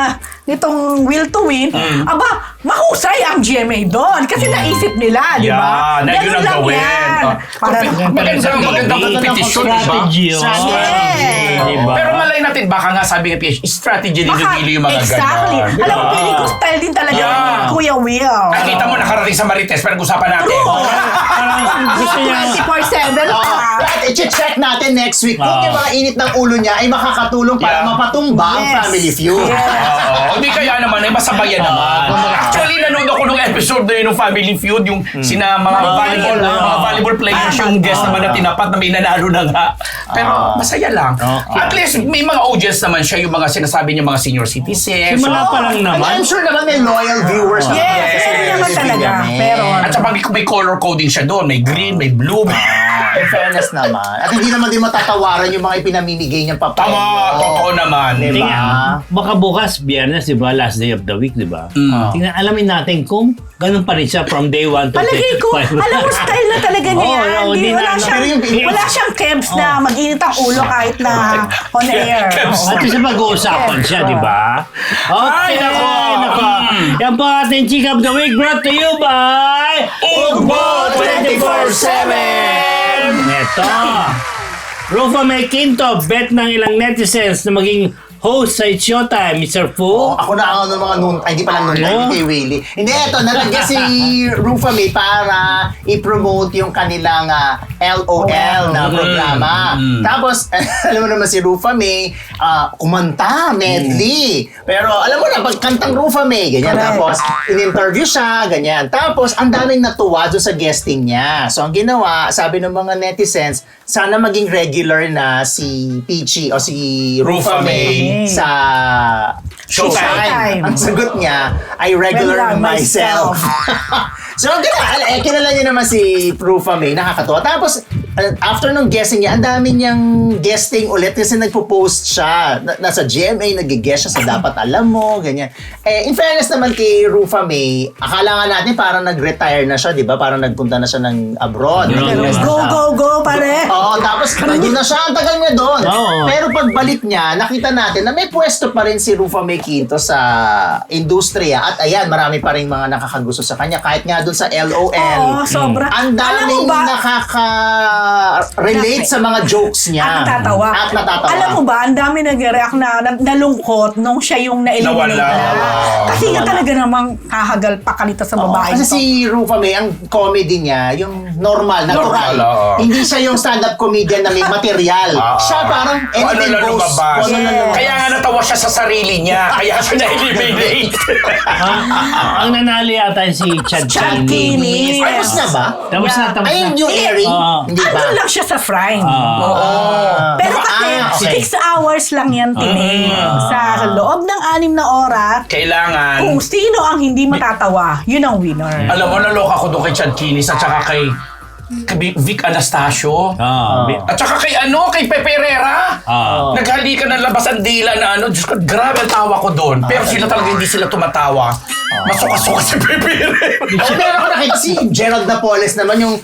nitong Will to Win, aba, mahusay ang GMA doon. Kasi naisip nila, di ba? Yeah, na yun Ganun ang lang gawin. yan. Oh. Para, Magandang competition, di ba? Strategy yun. Yes. Diba? Pero malay natin, baka nga sabi ng PH, strategy ni Dudilo yung mga exactly. ganon. Alam mo, feeling ko style din talaga Yeah. ni Kuya Will. Nakita mo, nakarating sa Marites, pero usapan natin. Parang gusto niya, 24/7 Oh, pa. at i-check natin next week kung yung mga init ng ulo niya ay makakatulong para Yeah. mapatumba ang Yes. Family Feud. Oo, hindi kaya naman, ay masabayan naman. Actually, nanood ako nung episode na yun ng Family Feud, yung sina mga volleyball players, yung guest naman na tinapat na may nanalo na nga. Pero masaya lang. At least, may mga audience naman siya, yung mga sinasabi niya mga senior citizens. simula pa lang And naman. I'm sure naman may loyal viewers na Yes, kaya sa meron naman talaga. Pero, At saka may color coding siya doon. May green, may blue. in fairness naman. At hindi naman din matatawaran yung mga ipinamimigay niyang papel. Tama, totoo naman. Diba? Tingnan, baka bukas, Biyernes, di ba? Last day of the week, di ba? Tingnan, alamin natin kung ganun pa rin siya from day 1 to palagay ko, 5. alam mo, style na talaga niya Oo, yan. oo, Di, di wala, na- siyang, pero yung- wala siyang kebs na mag-init ang ulo kahit na on air. Kebs. Oo. At sa pag-uusapan siya, di ba? Okay, Ay, nako. nako. Yan po ating Chick of the Week brought to you by Ugbo 24/7! Neto. Rufa May Quinto, bet ng ilang netizens na maging host sa It's Showtime, Mr. Fu. Ako na ako ng mga noon, ay hindi pa lang noon, Ano? hindi kay Willie. Hindi, eto, nalagyan si Rufa May para i-promote yung kanilang LOL na programa. Tapos, alam mo naman si Rufa May, kumanta, medley. Pero alam mo na, pag kantang Rufa May, ganyan. Correct. Tapos, in-interview siya, ganyan. Tapos, ang daming natuwa doon sa guesting niya. So, ang ginawa, sabi ng mga netizens, sana maging regular na si Peachy o si Rufa May sa Showtime. Showtime. Ang sagot niya ay regular Regular myself. So, kilala niya naman si Rufa May. Nakakatawa. Tapos, after nung guesting niya, ang dami niyang guesting ulit kasi nagpo-post siya. Nasa GMA, nag-guest siya sa Dapat Alam Mo, ganyan. In fairness naman kay Rufa May, akala nga natin parang nag-retire na siya, di ba? Parang nagpunta na siya ng abroad. Pero Nag-rest na Go, siya. go, go, pare. Oo, tapos nandun na siya, ang tagal niya doon. Oo. Pero pagbalik niya, nakita natin na may pwesto pa rin si Rufa May Quinto sa industriya. At ayan, marami pa rin mga nakakagusto sa kanya. Kahit nga doon sa LOL. Oo, sobra. Ang daming Alam mo ba, nakaka-relate sa mga jokes niya. At natatawa. At natatawa. Alam mo ba, ang dami nag-react na nalungkot nung siya yung na-eliminate Nawala. na. Kasi nga talaga namang kahagal pa kalita sa Oo, babae. kasi si Rufa May, ang comedy niya, yung normal, natural. Normal, oo. Hindi siya yung stand-up comedian na may material. Siya parang anything Ano na goes. lumabas. Kung ano na lumabas. Kaya nga natawa siya sa sarili niya. Kaya siya na-eliminate. Ang nanalo yata si Chad Chad Kini. Kini. Tapos na ba? Tapos na, tapos Ay, na. yung new airing? Oo. Hindi pa. Andun lang siya sa Prime. Pero kasi, okay. 6 hours lang yan tinig. Sa loob ng 6 na oras, Kailangan. kung sino ang hindi matatawa, yun ang winner. Alam mo, naloka ko doon kay Chad Kinis at saka kay Vic Anastasio. At saka kay kay Pepe Herrera. Naghalikan ng labas ang dila na Diyos ko, grabe ang tawa ko doon. Pero sila talaga hindi sila tumatawa. Masuka-suka si Pepe Herrera. Meron ako nakita si Gerald Napoles naman yung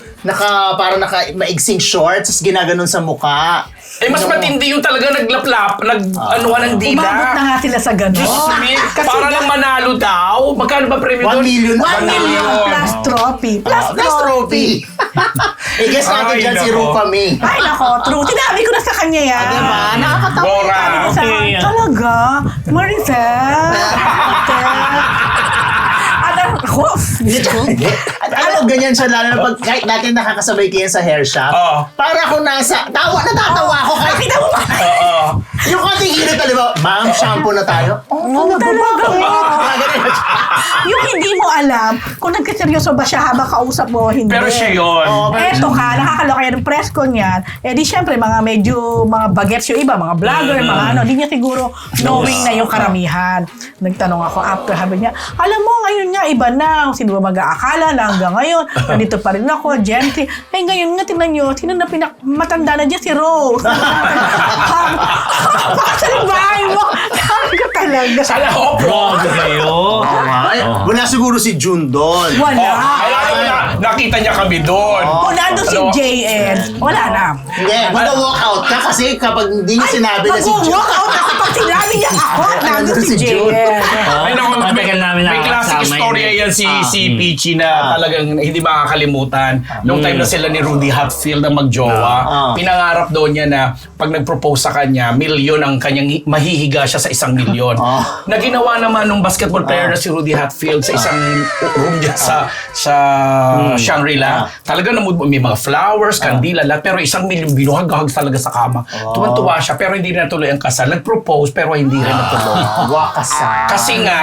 parang maigsing shorts, tapos ginaganon sa mukha. Mas matindi yung talaga naglaplap, ng dila. Umabot na nga sila sa gano'n. Diyos me, Kasi para lang manalo daw. Magkano ba premium 1 doon? million. 1 million plus trophy. Plus trophy. I-guess natin Ay, dyan si nako. Rufa May. Ay, nako, true. Tinabi ko na sa kanya yan. Diba? Nakakatawa. Bora. Sa, Okay. talaga? Maricel? At ako, At alam mo, ganyan siya, lalo na pag kahit natin nakakasabay kayo sa hair shop, Oo. para ako natatawa ako kahit nakita mo ba? Oo. yung konting init, di ba? Ma'am, shampoo na tayo. Talaga ba? Yung hindi mo alam kung nagkaseryoso ba siya habang kausap mo o hindi. Pero siya yun. Eto ka, nakakaloka yan ng press con yan. Eh di syempre, mga bagets yung iba, mga vlogger, mga ano. Di niya siguro knowing na yung karamihan. Nagtanong ako after, sabi niya, alam mo, ngayon nga, iba na. Sino ba mag-aakala na hanggang ngayon? Nandito pa rin ako, gently. Eh ngayon nga, tingnan nyo, sino na matanda na dyan? Si Rose. Sana ho, bro. Grabe kayo. Ay, wala siguro si June doon. Wala. Nakita niya kami doon. Kung nandun si JN, wala na. Hindi, mag-walk out ka kasi kapag hindi niya sinabi na si June. Mag-walk out ako pag sinabi niya ako, nandun si June. JN. Ay, naku, matagal namin may classic nakakasama istorya yun. yan si Peachy na talagang hindi makakalimutan. Nung time na sila ni Rudy Hatfield ang magjowa, pinangarap daw niya na pag nag-propose sa kanya, milyon ang kanyang mahihiga siya sa 1 milyon. Na ginawa naman nung basketball player na si Rudy Hatfield sa isang room niya sa Shangri-La. Talaga may mga flowers, kandila, lahat. Pero 1 milyon binuhag-hag talaga sa kama. Tuwan-tuwa siya pero hindi na natuloy ang kasal. Nag-propose pero hindi rin natuloy. Wakasa. Kasi nga,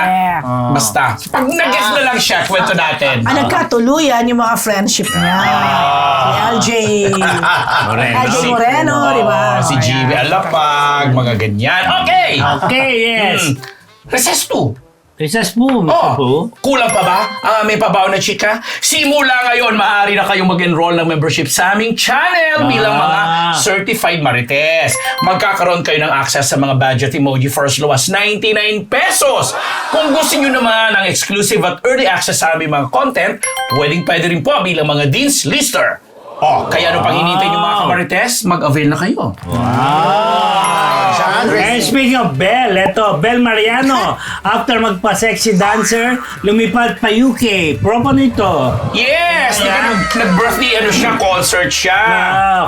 basta. Pag nag-guess na lang siya, kwento natin. Nagkatuluyan yung mga friendship niya. Si LJ. LJ Moreno, di ba? Si Jimmy Alapag, mga ganyan. Okay! Okay, yes. Recess 2. Recess po. Kulang pa ba? May pabaw na chika? Simula ngayon, maaari na kayong mag-enroll ng membership sa aming channel bilang mga certified marites. Magkakaroon kayo ng access sa mga budget emoji for as low as 99 pesos. Kung gusto nyo naman ng exclusive at early access sa aming mga content, pwede rin po bilang mga Dean's Lister. Kaya ano pang hinihintay nyo mga kamarites? Mag-avail na kayo. And speaking of Belle, eto, Belle Mariano. After magpa-sexy dancer, lumipat pa UK. Propo nito. Yes! Nag-birthday, concert siya.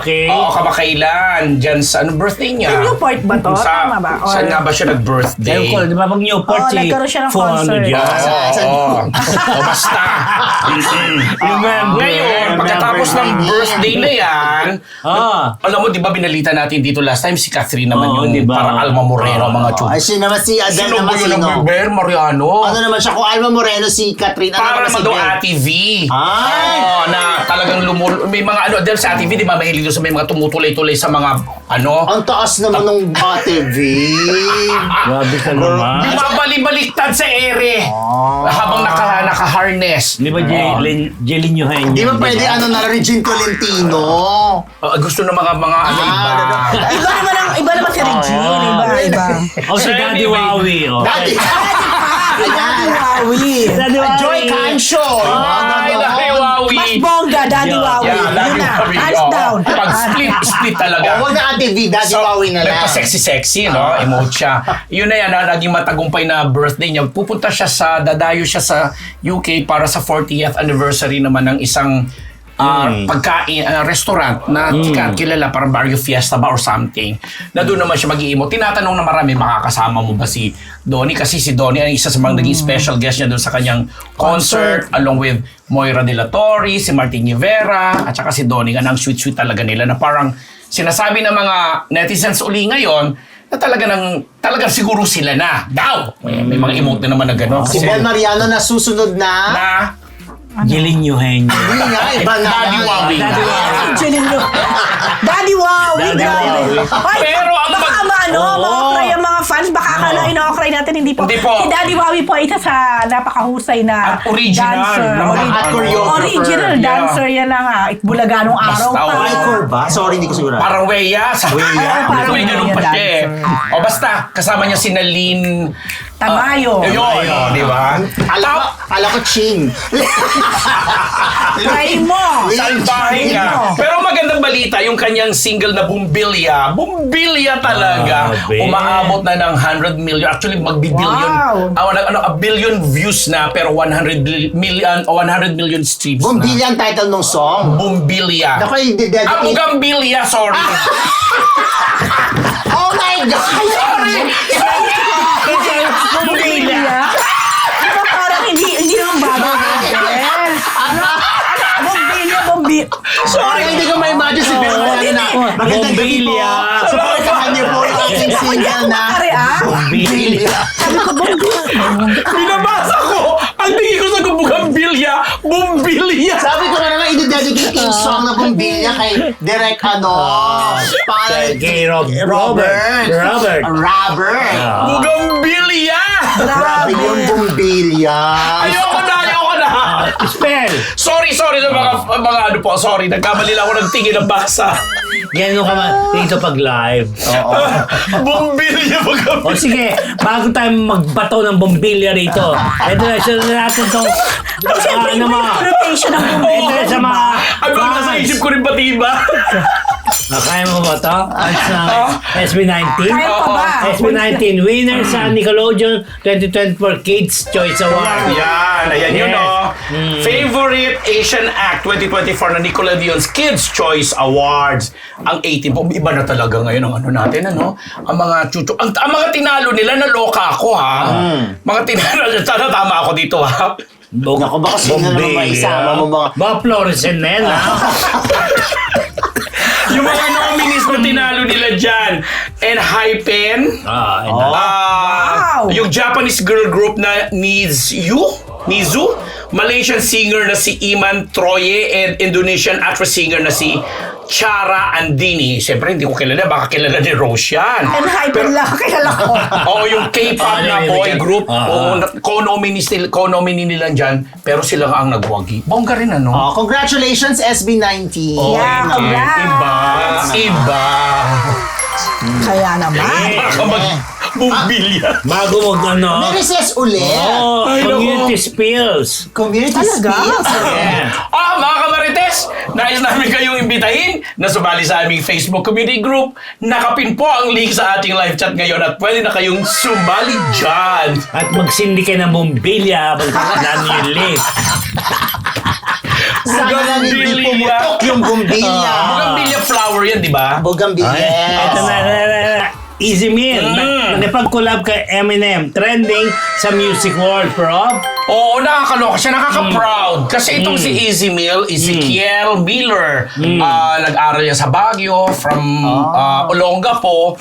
Okay. Oo, kamakailan. Diyan sa, birthday niya? Sa Newport ba to? Tama ba? Or- Saan nga ba siya nag-birthday? Ewan ko, di ba pag Newport si... nagkaroon siya ng Full concert. dyan. Basta. Remember. Ngayon, pagkatapos ng birthday na yan, alam mo, di ba binalita natin dito last time, si Catherine naman Oo, yun, diba? parang Alma Moreno, mga chup. Ay, si naman si Adele Sino naman ba yun sino? ang Beber Mariano? Ano naman siya? Kung Alma Moreno, si Catherine. Ano Para naman naman si daw Belle? Ate V. Ay! Na talagang may mga dahil sa Ate V, di ba mahilig doon sa may mga tumutulay-tulay sa mga Ang taas naman ng Ate V. Grabe ka naman. Bumabalik-baliktad sa ere. Habang naka-harness. Di ba Jelin nyo hain Di ba pwede na Regine Tolentino? Gusto ng mga Iba naman si Regine. Iba. O si Daddy Wawi. Daddy! Daddy Wawi. Daddy Wawi. Joy Cancio! Ay, Daddy Wawi. Mas bongga, Daddy Wawi. Yeah, Daddy Yun na. Wawi. Hands down. Pag split talaga. Huwag na Ate V, Daddy Wawi na lang. Nagpa-sexy, no? Emote siya. Yun na yan, naging matagumpay na birthday niya. Pupunta siya dadayo siya sa UK para sa 40th anniversary naman ng isang pagkain, restaurant na kilala, parang Barrio Fiesta ba or something. Na doon naman siya mag-i-emote. Tinatanong na marami, makakasama mo ba si Donnie? Kasi si Donnie ay isa sa mga naging special guest niya doon sa kanyang concert along with Moira De La Torre, si Martin Rivera, at saka si Donnie. Ang sweet-sweet talaga nila na parang sinasabi ng mga netizens uli ngayon na talagang siguro sila na daw. May mga emote na naman na gano'n. Si Belle Mariano na susunod na... Jelin nyo hain Hindi nga, iba na. Daddy Wawi. Daddy Wawi, Daddy grabe. Wawi. Ay, Pero ang baka ma-okray ang mga fans, baka akala ina-okray natin, hindi po. Hindi po. Si Daddy Wawi po, isa sa napakahusay na At original. dancer. At choreographer. Original Yeah. dancer yan na nga. Itbulaganong araw Basta, pa. Icor ba? Sorry, hindi ko sigurado. Parang Weya. parang May ganun Weya pa siya eh. dancer. O basta, kasama niya si Naline Tamayo. Yun, di ba? Alam ko, Ching. Try mo. Salbahe nga. Pero magandang balita, yung kanyang single na Bumbilya. Bumbilya talaga. Grabe. Umaabot na ng 100 million. Actually, magbi-billion. Wow. A billion views na, pero 100 million streams Bumbilya ang title ng song. Bumbilya. Ako yung dedicate. Bugambilya, sorry. Oh my God! Sorry! Bumbilya. Diba parang hindi naman bagay. Bumbilya. Sorry, hindi ko ma-imagine si Belle Mariano na magandang gabi po. Bumbilya. Supportahan niyo po yung aking single na Bumbilya. Binabasa ko! Ang tingin ko sa Bugambilya, Bumbilya! Sabi ko na naman, i-dedicate yung song na Bumbilya kay Direk Kay Robert. Robert. Bugambilya! Grabe yung Bumbilya. Ayoko na! Spell. Sorry sa mga ano po. Sorry, nagkamali lang ako ng tingin ng basa. Ganun ka dito pag live. Bumbilya ba kami? O sige, bago tayo magbato ng bombilya rito. Ito na, sunod na natin itong... Siyempre, iba yung connotation ng Ito bumili. na sa mga... Ano nasa isip ko rin pati ba? Kaya mo ba ito? SB19? Kaya pa ba? SB19, winner sa Nickelodeon 2024 Kids Choice Award. Ayan yun, Yes. no? Favorite Asian Act 2024 na Nickelodeon's Kids Choice Awards. Ang 18 po, iba na talaga ngayon ang ano natin, ano? Ang mga chuchu... Ang mga tinalo nila, naloka ako, ha? Mga tinalo, sana tama ako dito, ha? Naku, baka sino naman maisama mo mga... Baka fluorescent na yan, ha? Yung mga nominees na tinalo nila dyan. Enhypen. Wow! Yung Japanese girl group na Nizu. Malaysian singer na si Iman Troye and Indonesian actress-singer na si Chara Andini. Siyempre, hindi ko kilala. Baka kilala ni Rose yan. And hyper lang, kilala ko. Oo, yung K-pop na boy group. Oo, co-nominee nila dyan. Pero sila nga ang nagwagi. Bongga rin, ano? Oh, congratulations, SB19. Yeah, congrats. Iba. Kaya naman. Baka mag-bumbilya. Bago mag ano... Merises ulit. Oh, Ay, community naku. spills. Community Talaga? skills. Yeah. Mga kamarites, nais namin kayong imbitahin na sumali sa aming Facebook community group. Nakapin po ang link sa ating live chat ngayon at pwede na kayong sumali dyan. At magsindi ka ng bombilya pag namin yung link. Sana lang hindi Bugambilya. pumutok yung bumbilya. Bugambilya flower yan, di ba? Bugambilya. Ito na. Easy Meal. Nakipag-collab kay Eminem. Trending sa music world, bro. Oo, nakakaloka siya, nakaka-proud. Kasi itong si Easy Meal, Ezekiel Miller, nag-aral niya sa Baguio, from Olongapo.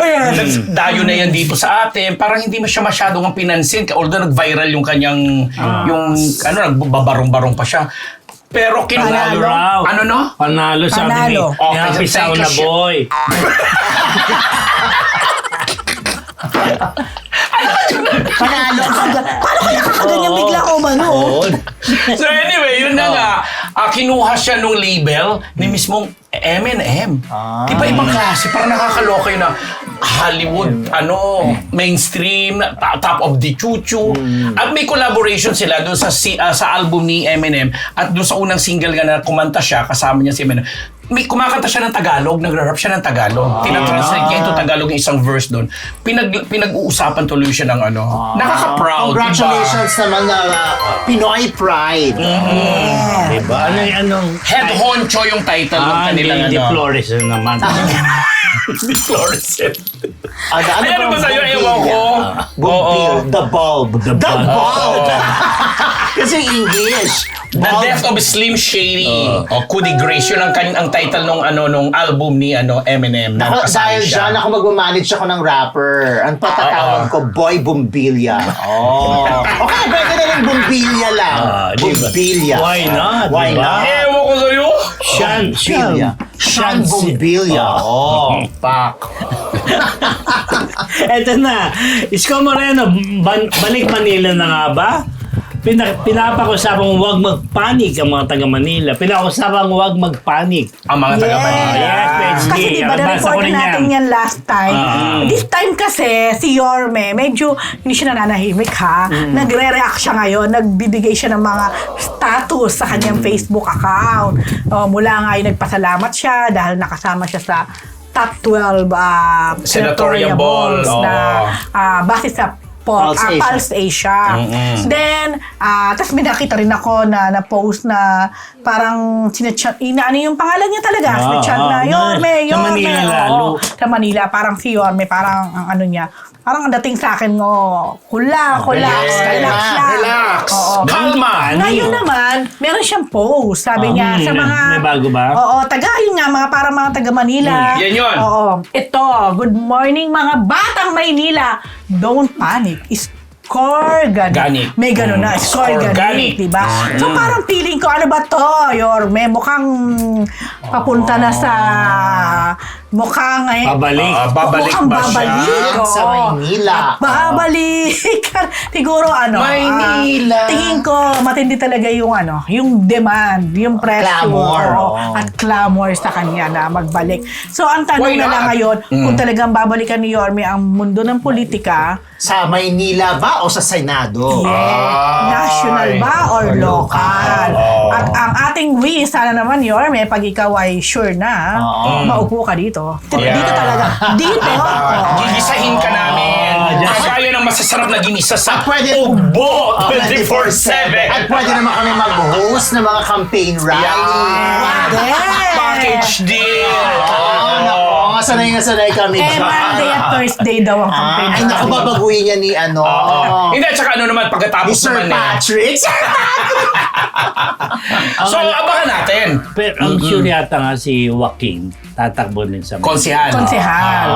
Dayo na yan dito sa atin. Parang hindi siya masyadong ang pinansin. Although nag-viral yung kanyang, nagbabarong-barong pa siya. Pero Panalo. ano no? Panalo sabi ni Panalo. Okay, Pisaw thank na you, boy. Panalo ka. Paano kaya kakaganyan bigla ko mano? So anyway, yun na nga. Kinuha siya nung label ni mismong M&M. Diba ibang klase? Parang nakakaloka yun na Hollywood, mainstream, top of the chuchu. At may collaboration sila doon sa album ni Eminem at doon sa unang single nga na kumanta siya, kasama niya si Eminem. May kumakanta siya ng Tagalog, nag-rap siya ng Tagalog. Tinatranslate niya into Tagalog yung isang verse doon. Pinag-uusapan tuloy siya ng nakaka-proud. Congratulations naman na Pinoy Pride. Diba? Anong... Head honcho yung title ng kanilang Hindi fluorescent naman. Hindi fluorescent. Ano ba sa'yo? Ewan ko. Bumbil. The bulb. The bulb. Kasi English. The Death of Slim Shady. Cudi Grace. Yun ang title nung album ni Eminem. Ako, dahil dyan ako magmamanage ako ng rapper. Ang patatawag ko, Boy Bumbilya. Okay, pwede na yung Bumbilya lang. Bumbilya. Why not? Why Diba? not? Ewan ko sa'yo. Bumbilya. Sean Bumbilya. Pak. Eto na. Isko Moreno, balik Manila na nga ba? Pinapakusapang huwag magpanik ang mga taga Manila. Pinapakusapang huwag magpanik. Ang mga taga-Manila. Yes, PhD. Kasi di ba Nabasa ko na-report rin natin yan last time. This time kasi, si Yorme, medyo hindi siya nananahimik ha. Nagre-react siya ngayon. Nagbibigay siya ng mga status sa kanyang Facebook account. Mula nga yung nagpasalamat siya dahil nakasama siya sa top 12 Senatorial balls. na base sa Pulse Asia. Then, tapos may nakita rin ako na post na parang sinachat, inaano yung pangalan niya talaga. Sinachat na, Yorme. Sa Manila lalo. Sa Manila, parang si Yorme, parang ang ano niya, parang ang dating sa akin, relax Relax. Oo. Kalma. Ngayon naman, meron siyang post. Sabi niya sa mga... May bago ba? Oo, yun nga, parang mga taga Manila. Yan yun. Oo. Ito, good morning mga batang Maynila. Don't panic. Scorganic. May gano'n na. Scorganic, di ba? So parang feeling ko, ano ba to? Yorme, mukhang papunta na sa mukhang Pabalik. Babalik mukhang ba siya? babalik. Sa oo. Maynila. At babalik. Siguro Maynila. tingin ko matindi talaga yung demand, yung pressure. Clamor, oo, oo. at clamor sa kanya na magbalik. So ang tanong Why na not? lang ngayon, kung talagang babalikan ni Yorme ang mundo ng politika, Sa Maynila ba o sa Senado? national ba or local? At ang ating wish, sana naman Yorme, pag ikaw ay sure na, maupo ka dito. Dito talaga. Dito. Oo. Gigisahin ka namin. Kagaya ng masasarap na ginisa sa Pwede- Ugbo 24/7. 24/7. At pwede naman kami mag-host ng mga campaign rally. Pwede. Package deal. Nako, sanay kami. Monday at Thursday daw ang campaign. Ay, naku, babaguhin niya ni Hindi, at saka naman ni pagkatapos Sir naman Patrick. So, abangan natin. Pero ang sure yata nga si Joaquin, tatakbo din sa Konsehal. Konsehal.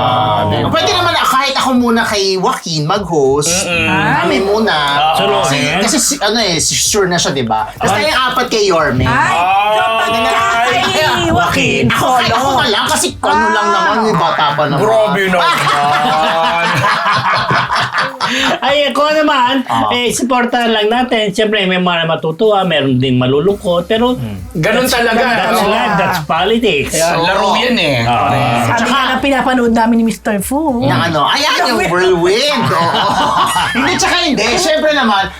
Pwede naman kahit ako muna kay Joaquin mag-host. Kami muna. Solohin? Kasi sure na siya, di ba? Tapos tayo apat kay Yorme. Ay, so pagka kay Joaquin, Ako solo. ka lang kasi ano lang naman, yung bata pa naman. Grabe naman. Ay, ako naman, supportahan lang natin. Siyempre, may mga matutuwa, meron din malulungkot, pero Ganun talaga. that's no? life, that's politics. Kaya laro yan eh. Sabi nga na pinapanood namin ni Mr. Fu. Na ayan yung whirlwind. Oo. Hindi, tsaka hindi. Siyempre naman,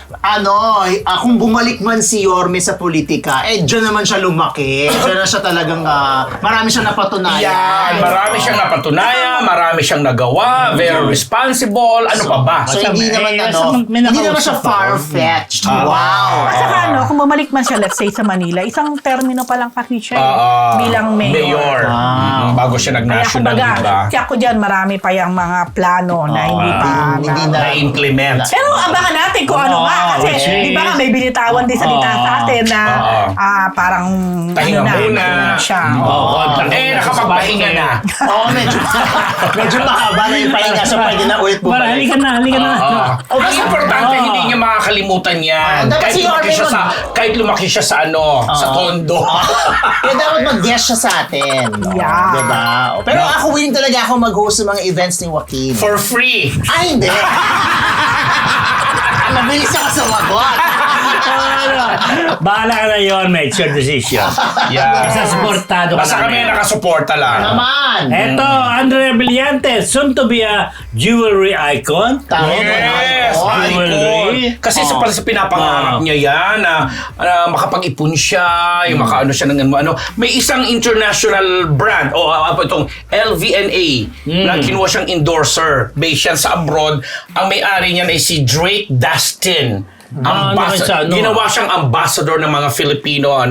kung bumalik man si Yorme sa politika, dyan naman siya lumaki. Dyan na siya talagang, marami siyang napatunayan. Yan, marami siyang napatunayan, marami siyang nagawa, very responsible, ano pa ba? So, hindi naman, may hindi naman siya nakausap ako. far-fetched. Wow. At saka kung bumalik man siya, let's say sa Manila, isang termino pa lang kasi siya bilang mayor. Bago siya Kaya nag-national, kumbaga, diba? kaya ko dyan, marami pa yung mga plano na hindi pa hindi na. Na-implement. Pero abangan natin kung ano nga. Kasi which is- di ba nga may binitawan din salita sa atin na parang Pahinga muna. siya. Nakapagpahinga na. Oo, medyo mahaba na yung pahinga. So, pwede na ulit Para, bumalik. halika na. Mas importante, hindi niya makakalimutan yan. dapat si Yorme Kahit lumaki siya sa sa tondo. Kaya dapat mag-guest siya sa atin. Yeah. Diba? Pero ako willing talaga ako mag-host ng mga events ni Joaquin. For free. Hindi. Mabilis ako sumagot. Bahala ka na yun, mate. It's your decision. Yeah. Basta supportado ka Basta kami namin. nakasuporta lang. Naman. Eto, Andrea Brillante, soon to be a jewelry icon. Tama. Yes, Jewelry. icon. Kasi sa pinapangarap niya yan na makapag-ipon siya, yung makaano siya ng ano. May isang international brand o itong LVNA na kinuha siyang endorser based yan sa abroad. Ang may-ari niyan ay si Drake Dustin. Ginawa siyang ambassador ng mga Filipino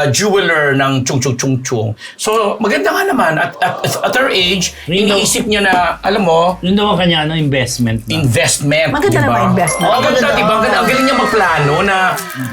jeweler ng Chung Chung Chung Chung. So maganda nga naman at her age, iniisip niya na alam mo, Yun daw ang kanya, investment. investment. Maganda diba? naman investment. Oo, maganda, diba? Ang galing niya magplano na,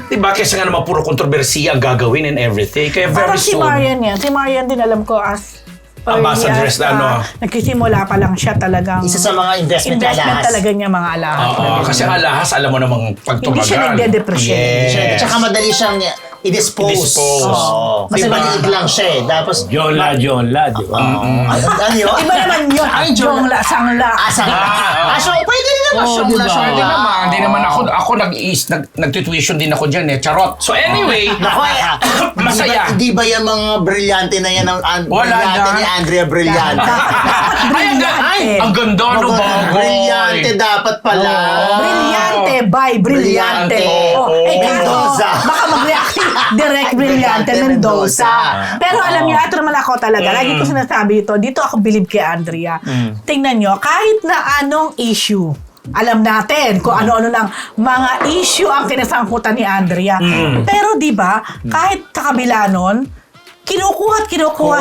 diba, kaysa nga naman puro kontrobersiya ang gagawin and everything. Kaya very Parang si soon. Marian yan. Si Marian din alam ko as Ambassadress na nagsisimula pa lang siya talagang Isa sa mga investment alahas. talaga niya mga alahas. Oo, kasi ang alahas, alam mo namang pag Hindi tumagal. siya nagde-depreciate. Yes. Tsaka madali siyang i-dispose. I-dispose. Oo. Kasi Diba? maliit lang siya eh. Tapos, John La, di ba? ano yun? Iba naman yun. Ay, Jongla, sangla. Asa. So, pwede rin naman Oo, siyang diba? Hindi naman, hindi naman ako nag-tuition din ako dyan eh. Charot. So anyway, masaya. Di ba yung mga brilyante na yan ang brilyante na. ni Andrea Brillante? Ay, ang ganda no bagoy. Brilyante dapat pala. Brilyante by Brilyante. Mendoza. Baka mag-react si Direct Brilyante Mendoza. Pero alam niyo, ito naman ako talaga. Lagi ko sinasabi ito. Dito ako believe kay Andrea. Tingnan niyo, kahit na anong issue, alam natin kung ano-ano ng mga issue ang kinasangkutan ni Andrea. Pero di ba, kahit sa kabila nun, kinukuha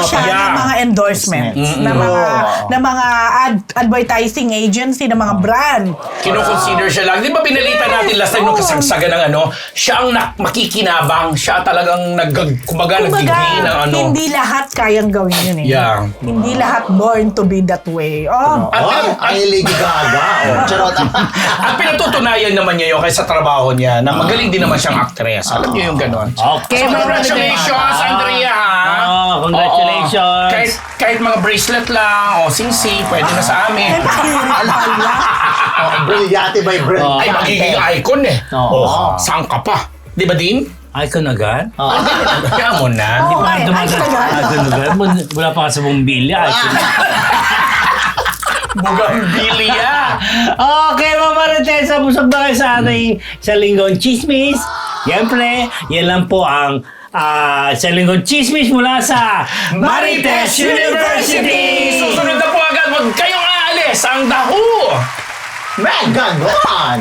siya ng mga endorsements ng mga advertising agency, ng mga brand. Kino-consider siya lang. Di ba binalita natin last time nung kasagsagan ng siya ang makikinabang. Siya talagang Kumbaga, nag-degree ng hindi lahat kayang gawin yun eh. Yeah. Hindi lahat born to be that way. Oh, Ay, Lady Gaga. Charot. At pinatutunayan naman niya yun kaysa trabaho niya na magaling din naman siyang actress. Alam niyo yung ganon. Okay, So, congratulations, Andrea! congratulations. Kahit mga bracelet lang, o sing-sing, pwede na sa amin. Brilyante by Ay, brilyante. magiging icon eh. Oo. Saan ka pa? Di ba, Dean? Icon agad? Kaya mo na. Di ba Okay, dumagal? icon agad. Icon agad? Wala pa ka sa bumbilya. Icon Bugambilya. Okay, mga Marites, busog ba kayo sa ating sa Linggong Chismis? Siyempre, yan lang po ang sa Linggong Chismis mula sa Marites University! Susunod na po agad, huwag kayong aalis. Ang daho! Megan Ron!